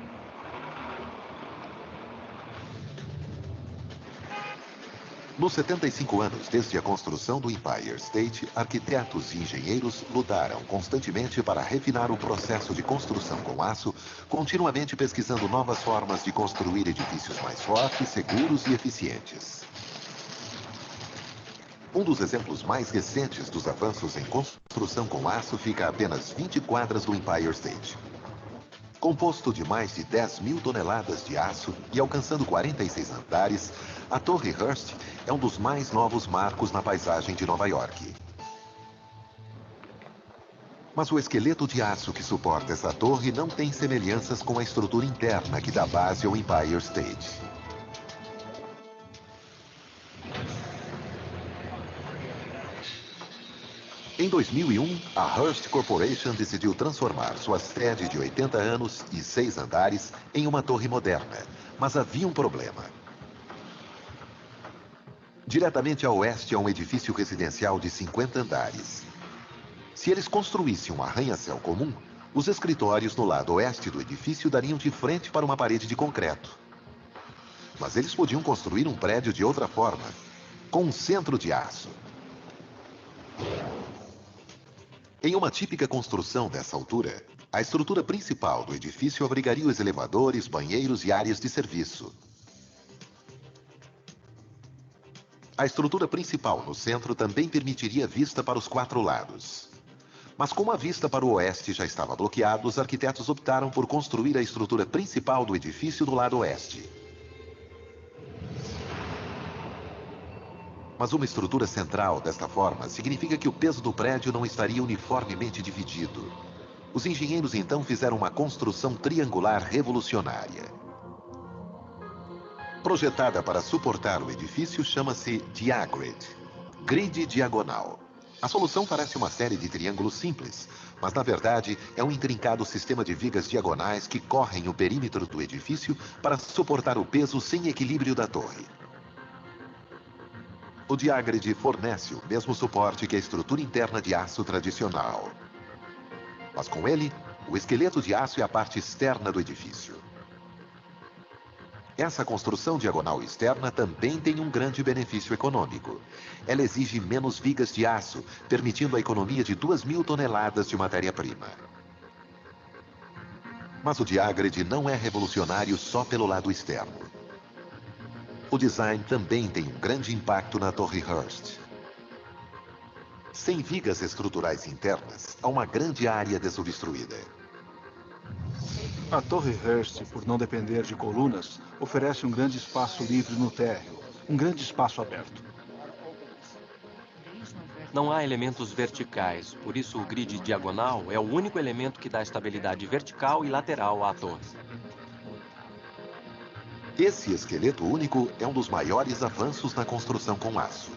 Nos 75 anos desde a construção do Empire State, arquitetos e engenheiros lutaram constantemente para refinar o processo de construção com aço, continuamente pesquisando novas formas de construir edifícios mais fortes, seguros e eficientes. Um dos exemplos mais recentes dos avanços em construção com aço fica a apenas 20 quadras do Empire State. Composto de mais de 10 mil toneladas de aço e alcançando 46 andares, a Torre Hearst é um dos mais novos marcos na paisagem de Nova York. Mas o esqueleto de aço que suporta essa torre não tem semelhanças com a estrutura interna que dá base ao Empire State. Em 2001, a Hearst Corporation decidiu transformar sua sede de 80 anos e 6 andares em uma torre moderna, mas havia um problema. Diretamente a oeste há um edifício residencial de 50 andares. Se eles construíssem um arranha-céu comum, os escritórios no lado oeste do edifício dariam de frente para uma parede de concreto. Mas eles podiam construir um prédio de outra forma, com um centro de aço. Em uma típica construção dessa altura, a estrutura principal do edifício abrigaria os elevadores, banheiros e áreas de serviço. A estrutura principal no centro também permitiria vista para os 4 lados. Mas como a vista para o oeste já estava bloqueada, os arquitetos optaram por construir a estrutura principal do edifício do lado oeste. Mas uma estrutura central desta forma significa que o peso do prédio não estaria uniformemente dividido. Os engenheiros então fizeram uma construção triangular revolucionária. Projetada para suportar o edifício, chama-se Diagrid, grid diagonal. A solução parece uma série de triângulos simples, mas na verdade é um intrincado sistema de vigas diagonais que correm o perímetro do edifício para suportar o peso sem equilíbrio da torre. O Diagrid fornece o mesmo suporte que a estrutura interna de aço tradicional. Mas com ele, o esqueleto de aço é a parte externa do edifício. Essa construção diagonal externa também tem um grande benefício econômico. Ela exige menos vigas de aço, permitindo a economia de 2.000 toneladas de matéria-prima. Mas o Diagrid não é revolucionário só pelo lado externo. O design também tem um grande impacto na Torre Hearst. Sem vigas estruturais internas, há uma grande área desobstruída. A Torre Hearst, por não depender de colunas, oferece um grande espaço livre no térreo, um grande espaço aberto. Não há elementos verticais, por isso o grid diagonal é o único elemento que dá estabilidade vertical e lateral à torre. Esse esqueleto único é um dos maiores avanços na construção com aço.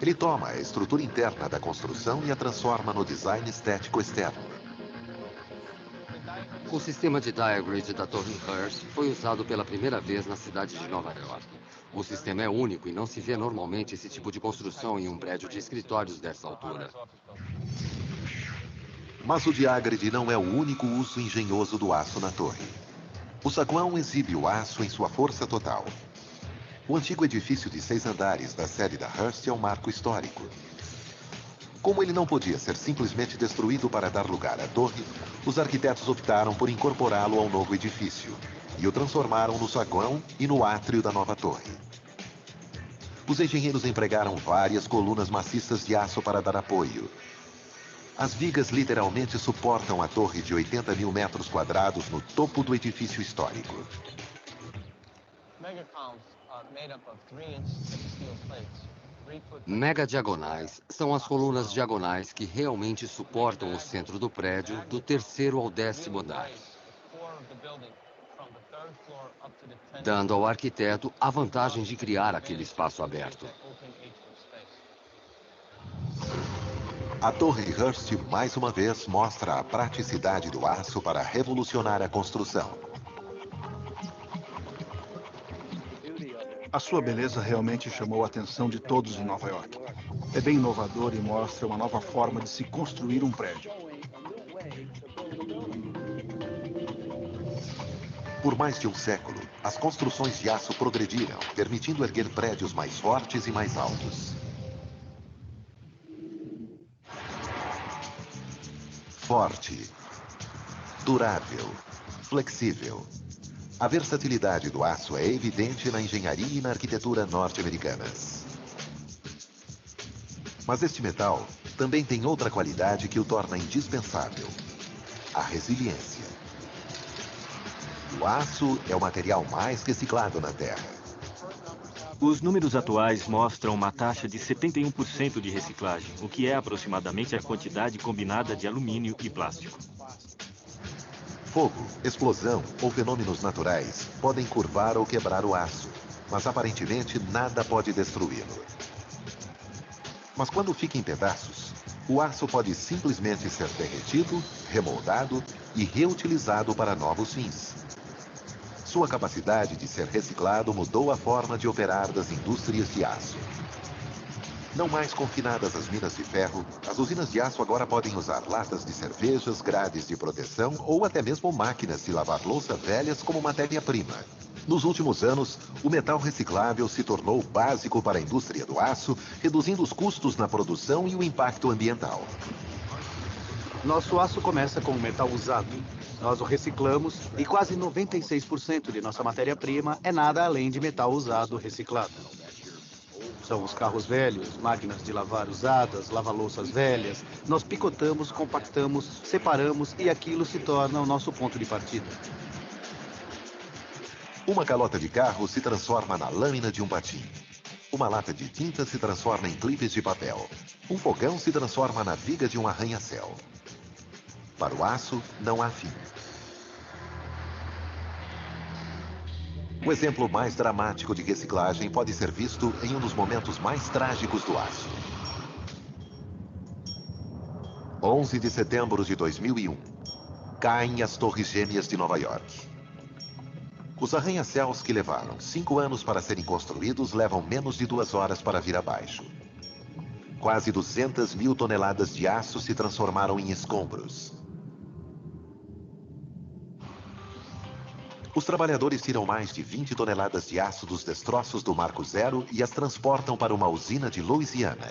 Ele toma a estrutura interna da construção e a transforma no design estético externo. O sistema de diagrid da Torre Hearst foi usado pela primeira vez na cidade de Nova York. O sistema é único e não se vê normalmente esse tipo de construção em um prédio de escritórios dessa altura. Mas o diagrid não é o único uso engenhoso do aço na torre. O saguão exibe o aço em sua força total. O antigo edifício de 6 andares da sede da Hearst é um marco histórico. Como ele não podia ser simplesmente destruído para dar lugar à torre, os arquitetos optaram por incorporá-lo ao novo edifício e o transformaram no saguão e no átrio da nova torre. Os engenheiros empregaram várias colunas maciças de aço para dar apoio. As vigas literalmente suportam a torre de 80 mil metros quadrados no topo do edifício histórico. Mega diagonais são as colunas diagonais que realmente suportam o centro do prédio do 3º ao 10º andar, dando ao arquiteto a vantagem de criar aquele espaço aberto. A Torre Hearst, mais uma vez, mostra a praticidade do aço para revolucionar a construção. A sua beleza realmente chamou a atenção de todos em Nova York. É bem inovador e mostra uma nova forma de se construir um prédio. Por mais de um século, as construções de aço progrediram, permitindo erguer prédios mais fortes e mais altos. Forte, durável, flexível. A versatilidade do aço é evidente na engenharia e na arquitetura norte-americanas. Mas este metal também tem outra qualidade que o torna indispensável: a resiliência. O aço é o material mais reciclado na Terra. Os números atuais mostram uma taxa de 71% de reciclagem, o que é aproximadamente a quantidade combinada de alumínio e plástico. Fogo, explosão ou fenômenos naturais podem curvar ou quebrar o aço, mas aparentemente nada pode destruí-lo. Mas quando fica em pedaços, o aço pode simplesmente ser derretido, remoldado e reutilizado para novos fins. Sua capacidade de ser reciclado mudou a forma de operar das indústrias de aço. Não mais confinadas às minas de ferro, as usinas de aço agora podem usar latas de cervejas, grades de proteção ou até mesmo máquinas de lavar louça velhas como matéria-prima. Nos últimos anos, o metal reciclável se tornou básico para a indústria do aço, reduzindo os custos na produção e o impacto ambiental. Nosso aço começa com o metal usado. Nós o reciclamos e quase 96% de nossa matéria-prima é nada além de metal usado reciclado. São os carros velhos, máquinas de lavar usadas, lava-louças velhas. Nós picotamos, compactamos, separamos e aquilo se torna o nosso ponto de partida. Uma calota de carro se transforma na lâmina de um patim. Uma lata de tinta se transforma em clipes de papel. Um fogão se transforma na viga de um arranha-céu. Para o aço, não há fim. O exemplo mais dramático de reciclagem pode ser visto em um dos momentos mais trágicos do aço. 11 de setembro de 2001. Caem as Torres Gêmeas de Nova York. Os arranha-céus que levaram 5 anos para serem construídos levam menos de 2 horas para vir abaixo. Quase 200 mil toneladas de aço se transformaram em escombros. Os trabalhadores tiram mais de 20 toneladas de aço dos destroços do Marco Zero e as transportam para uma usina de Louisiana.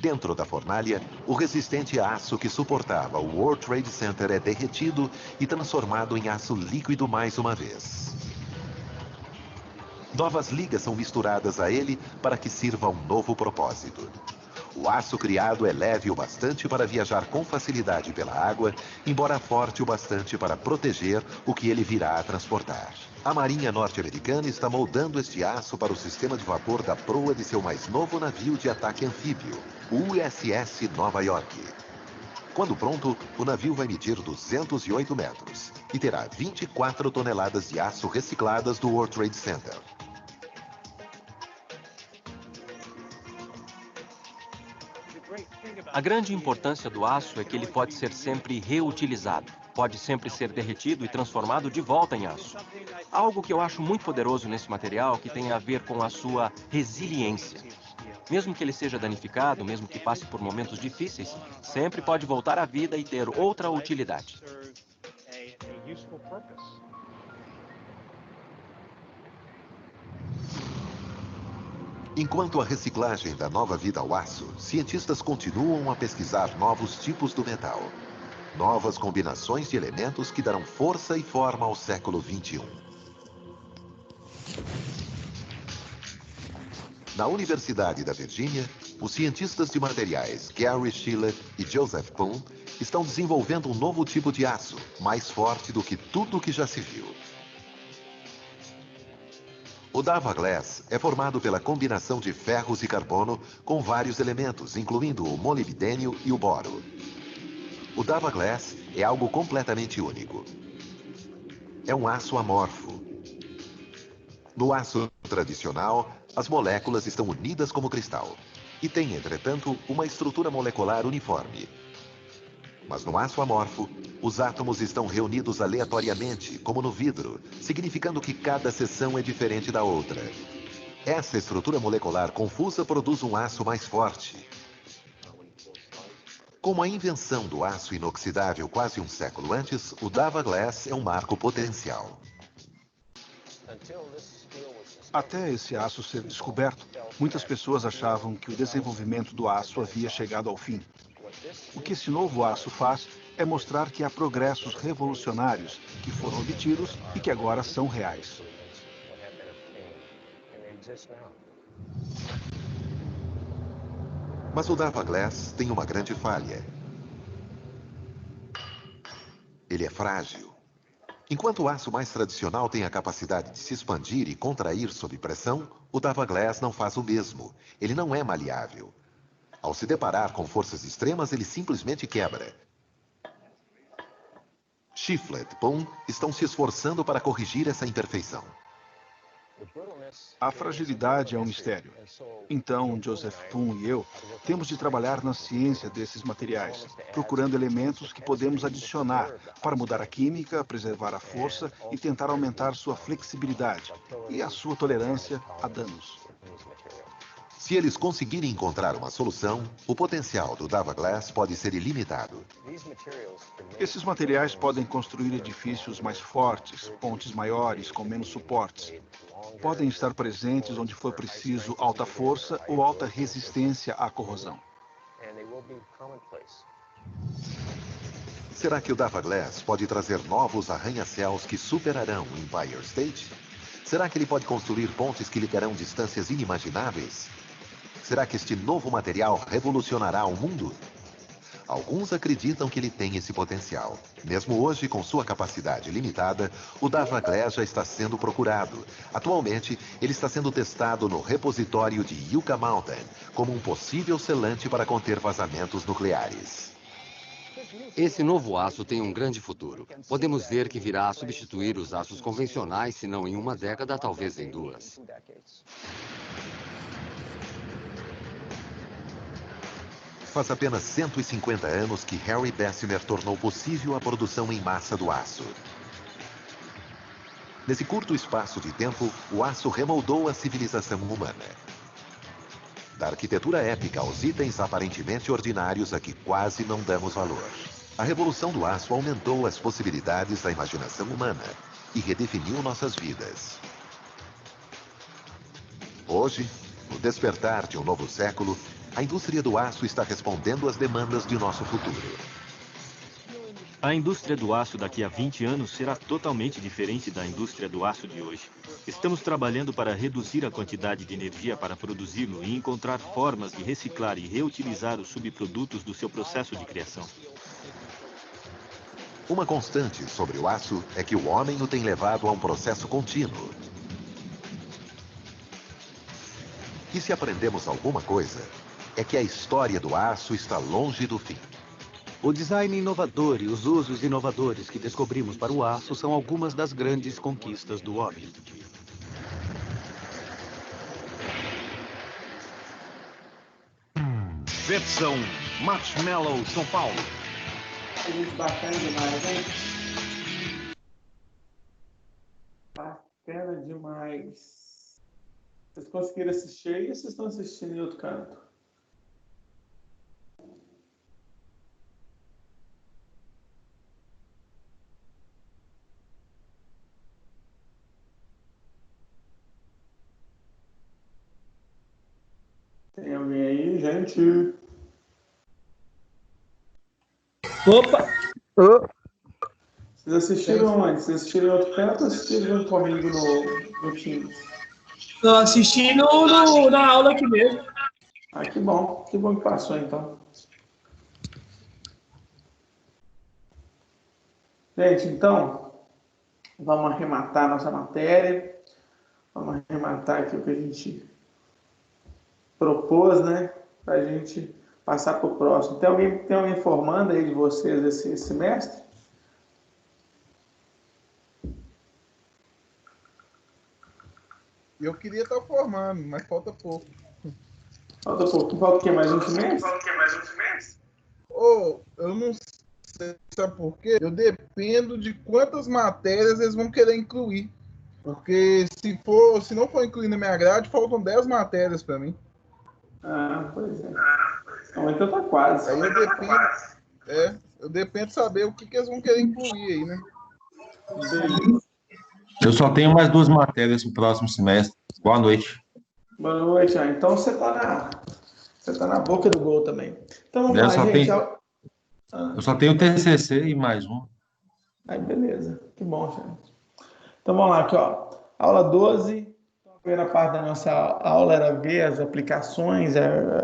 Dentro da fornalha, o resistente aço que suportava o World Trade Center é derretido e transformado em aço líquido mais uma vez. Novas ligas são misturadas a ele para que sirva a um novo propósito. O aço criado é leve o bastante para viajar com facilidade pela água, embora forte o bastante para proteger o que ele virá a transportar. A Marinha norte-americana está moldando este aço para o sistema de vapor da proa de seu mais novo navio de ataque anfíbio, o USS Nova York. Quando pronto, o navio vai medir 208 metros e terá 24 toneladas de aço recicladas do World Trade Center. A grande importância do aço é que ele pode ser sempre reutilizado. Pode sempre ser derretido e transformado de volta em aço. Algo que eu acho muito poderoso nesse material que tem a ver com a sua resiliência. Mesmo que ele seja danificado, mesmo que passe por momentos difíceis, sempre pode voltar à vida e ter outra utilidade. Enquanto a reciclagem dá nova vida ao aço, cientistas continuam a pesquisar novos tipos do metal. Novas combinações de elementos que darão força e forma ao século XXI. Na Universidade da Virgínia, os cientistas de materiais Gary Schiller e Joseph Poon estão desenvolvendo um novo tipo de aço, mais forte do que tudo que já se viu. O Dava Glass é formado pela combinação de ferros e carbono com vários elementos, incluindo o molibdênio e o boro. O Dava Glass é algo completamente único. É um aço amorfo. No aço tradicional, as moléculas estão unidas como cristal e tem, entretanto, uma estrutura molecular uniforme. Mas no aço amorfo, os átomos estão reunidos aleatoriamente, como no vidro, significando que cada seção é diferente da outra. Essa estrutura molecular confusa produz um aço mais forte. Como a invenção do aço inoxidável quase um século antes, o Dava Glass é um marco potencial. Até esse aço ser descoberto, muitas pessoas achavam que o desenvolvimento do aço havia chegado ao fim. O que esse novo aço faz é mostrar que há progressos revolucionários que foram obtidos e que agora são reais. Mas o Dava Glass tem uma grande falha. Ele é frágil. Enquanto o aço mais tradicional tem a capacidade de se expandir e contrair sob pressão, o Dava Glass não faz o mesmo. Ele não é maleável. Ao se deparar com forças extremas, ele simplesmente quebra. Shiflett e Poon estão se esforçando para corrigir essa imperfeição. A fragilidade é um mistério. Então, Joseph Poon e eu temos de trabalhar na ciência desses materiais, procurando elementos que podemos adicionar para mudar a química, preservar a força e tentar aumentar sua flexibilidade e a sua tolerância a danos. Se eles conseguirem encontrar uma solução, o potencial do Dava Glass pode ser ilimitado. Esses materiais podem construir edifícios mais fortes, pontes maiores com menos suportes. Podem estar presentes onde for preciso alta força ou alta resistência à corrosão. Será que o Dava Glass pode trazer novos arranha-céus que superarão o Empire State? Será que ele pode construir pontes que ligarão distâncias inimagináveis? Será que este novo material revolucionará o mundo? Alguns acreditam que ele tem esse potencial. Mesmo hoje, com sua capacidade limitada, o Dava Glass já está sendo procurado. Atualmente, ele está sendo testado no repositório de Yucca Mountain como um possível selante para conter vazamentos nucleares. Esse novo aço tem um grande futuro. Podemos ver que virá a substituir os aços convencionais, se não em uma década, talvez em 2. Faz apenas 150 anos que Harry Bessemer tornou possível a produção em massa do aço. Nesse curto espaço de tempo, o aço remoldou a civilização humana. Da arquitetura épica aos itens aparentemente ordinários a que quase não damos valor. A revolução do aço aumentou as possibilidades da imaginação humana e redefiniu nossas vidas. Hoje, no despertar de um novo século, a indústria do aço está respondendo às demandas de nosso futuro. A indústria do aço daqui a 20 anos será totalmente diferente da indústria do aço de hoje. Estamos trabalhando para reduzir a quantidade de energia para produzi-lo e encontrar formas de reciclar e reutilizar os subprodutos do seu processo de criação. Uma constante sobre o aço é que o homem o tem levado a um processo contínuo. E se aprendemos alguma coisa, é que a história do aço está longe do fim. O design inovador e os usos inovadores que descobrimos para o aço são algumas das grandes conquistas do homem. Versão Marshmallow São Paulo. Gente, bacana demais, hein? Bacana demais. Vocês conseguiram assistir aí ou vocês estão assistindo em outro canto? Tem alguém aí, gente? Opa! Vocês assistiram onde? Vocês assistiram em outro canto ou assistiram comigo no Teams? Tô assistindo na aula aqui mesmo. Ah, que bom que passou então. Gente, então, vamos arrematar a nossa matéria. Vamos arrematar aqui o que a gente propôs, né? Para a gente passar para o próximo. Tem alguém formando aí de vocês esse semestre? Eu queria estar formando, mas falta pouco. Falta pouco. Falta o quê? Mais um semestre? Eu não sei, sabe por quê? Eu dependo de quantas matérias eles vão querer incluir. Porque se não for incluir na minha grade, faltam 10 matérias para mim. Ah, pois é. Então tá quase. Aí eu dependo de saber o que eles vão querer incluir aí, né? Beleza. Eu só tenho mais 2 matérias no próximo semestre. Boa noite. Boa noite. Então você tá na boca do gol também. Então vamos lá, gente. Eu só tenho TCC e mais um. Aí, beleza. Que bom, gente. Então vamos lá, aqui, ó. Aula 12. A primeira parte da nossa aula era ver as aplicações,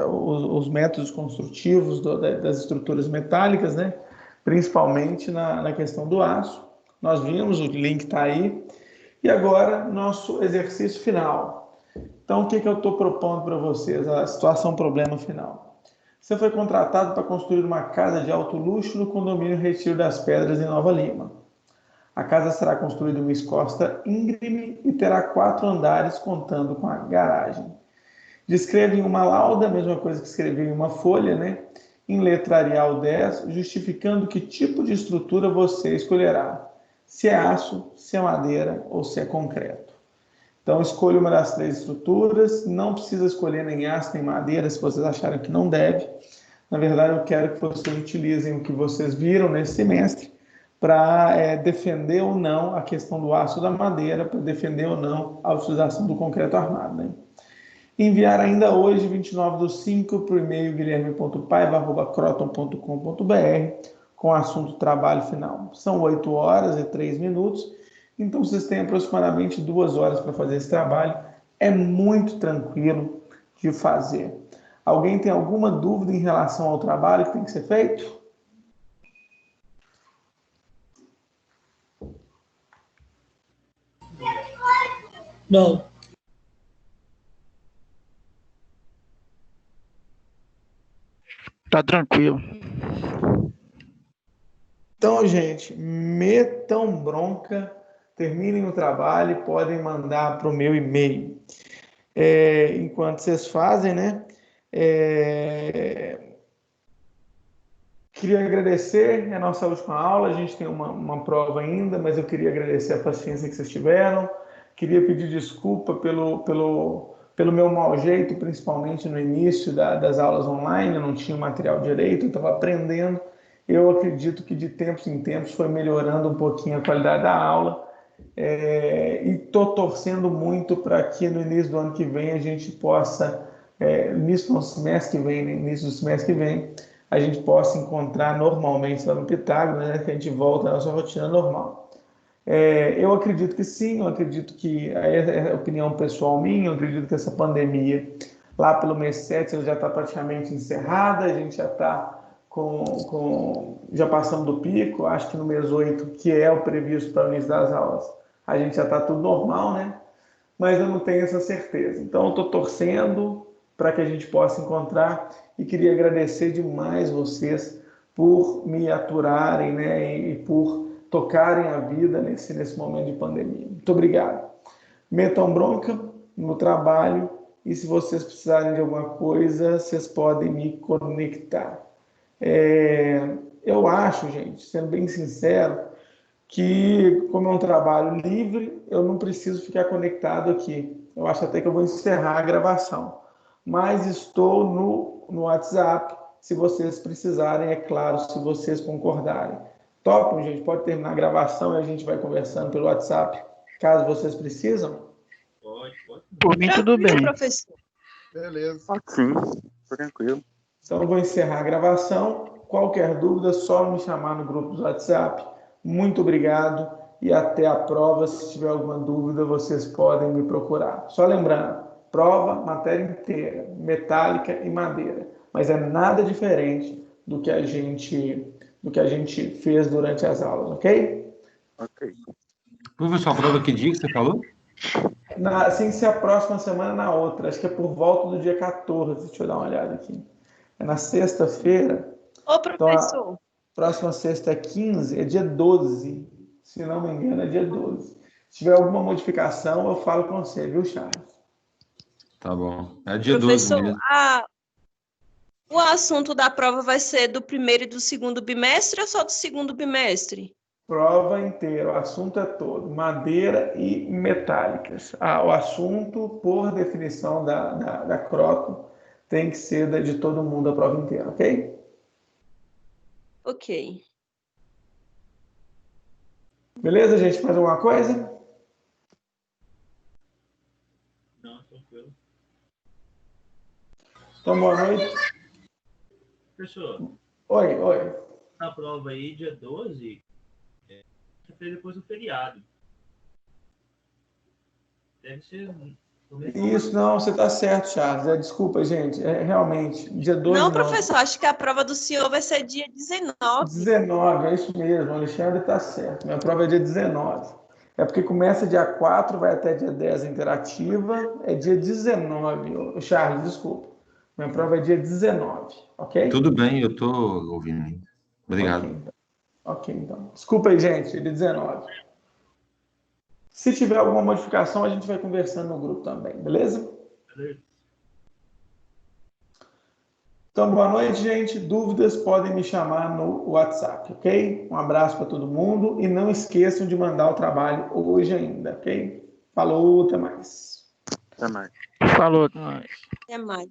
os métodos construtivos das estruturas metálicas, né? Principalmente na questão do aço. Nós vimos, o link está aí. E agora, nosso exercício final. Então, o que eu estou propondo para vocês? A situação problema final. Você foi contratado para construir uma casa de alto luxo no condomínio Retiro das Pedras, em Nova Lima. A casa será construída em uma escosta íngreme e terá 4 andares, contando com a garagem. Descreva em uma lauda, a mesma coisa que escrever em uma folha, né? Em letra Arial 10, justificando que tipo de estrutura você escolherá. Se é aço, se é madeira ou se é concreto. Então, escolha uma das 3 estruturas. Não precisa escolher nem aço nem madeira, se vocês acharem que não deve. Na verdade, eu quero que vocês utilizem o que vocês viram nesse semestre para defender ou não a questão do aço ou da madeira, para defender ou não a utilização do concreto armado, né? Enviar ainda hoje, 29/5, para o e-mail guilherme.paiva@croton.com.br com o assunto trabalho final. São 8 horas e 3 minutos, então vocês têm aproximadamente 2 horas para fazer esse trabalho. É muito tranquilo de fazer. Alguém tem alguma dúvida em relação ao trabalho que tem que ser feito? Não. Tá tranquilo. Então, gente, metam bronca, terminem o trabalho e podem mandar para o meu e-mail. Enquanto vocês fazem, né? Queria agradecer a nossa última aula. A gente tem uma prova ainda, mas eu queria agradecer a paciência que vocês tiveram. Queria pedir desculpa pelo meu mau jeito, principalmente no início das aulas online. Eu não tinha o material direito, eu estava aprendendo. Eu acredito que de tempos em tempos foi melhorando um pouquinho a qualidade da aula. E estou torcendo muito para que no início do ano que vem a gente possa, início do semestre que vem, a gente possa encontrar normalmente lá no Pitágoras, né, que a gente volta à nossa rotina normal. Eu acredito que sim, eu acredito que, é opinião pessoal minha, eu acredito que essa pandemia, lá pelo mês 7, ela já está praticamente encerrada, a gente já está já passando do pico. Acho que no mês 8, que é o previsto para o início das aulas, a gente já está tudo normal, né? Mas eu não tenho essa certeza. Então, eu estou torcendo para que a gente possa encontrar e queria agradecer demais vocês por me aturarem, né, e por tocarem a vida nesse momento de pandemia. Muito obrigado. Metam bronca no trabalho e se vocês precisarem de alguma coisa, vocês podem me conectar. Eu acho, gente, sendo bem sincero, que como é um trabalho livre, eu não preciso ficar conectado aqui. Eu acho até que eu vou encerrar a gravação. Mas estou no WhatsApp, se vocês precisarem, é claro, se vocês concordarem. Topam, gente? Pode terminar a gravação e a gente vai conversando pelo WhatsApp, caso vocês precisam? Pode. Por mim, tudo bem. Professor. Beleza. Sim, tranquilo. Então, eu vou encerrar a gravação. Qualquer dúvida, só me chamar no grupo do WhatsApp. Muito obrigado e até a prova. Se tiver alguma dúvida, vocês podem me procurar. Só lembrando, prova, matéria inteira, metálica e madeira. Mas é nada diferente do que a gente fez durante as aulas, ok? Ok. Professor, a prova que dia que você falou? Sem ser a próxima semana, na outra. Acho que é por volta do dia 14. Deixa eu dar uma olhada aqui. É na sexta-feira. Ô, professor. Então, a próxima sexta é 15, é dia 12. Se não me engano, é dia 12. Se tiver alguma modificação, eu falo com você, viu, Charles? Tá bom. É dia Professor, 12 mesmo. o assunto da prova vai ser do primeiro e do segundo bimestre ou só do segundo bimestre? Prova inteira, o assunto é todo, madeira e metálicas. O assunto, por definição da Croton, tem que ser de todo mundo a prova inteira, ok? Ok. Beleza, gente? Mais alguma coisa? Não, tranquilo. Então, boa noite. Professor, Oi. na prova aí, dia 12, depois do feriado. Deve ser... Isso, não, você está certo, Charles. Desculpa, gente. Realmente, dia 12 não, professor, acho que a prova do senhor vai ser dia 19. 19, é isso mesmo. O Alexandre está certo. Minha prova é dia 19. É porque começa dia 4, vai até dia 10 a interativa. É dia 19. Charles, desculpa. Minha prova é dia 19, ok? Tudo bem, eu estou ouvindo. Obrigado. Ok, então. Desculpa aí, gente. É dia 19. Se tiver alguma modificação, a gente vai conversando no grupo também, beleza? Beleza. Então, boa noite, gente. Dúvidas podem me chamar no WhatsApp, ok? Um abraço para todo mundo e não esqueçam de mandar o trabalho hoje ainda, ok? Falou, até mais. Até mais. Falou, até mais. Até mais.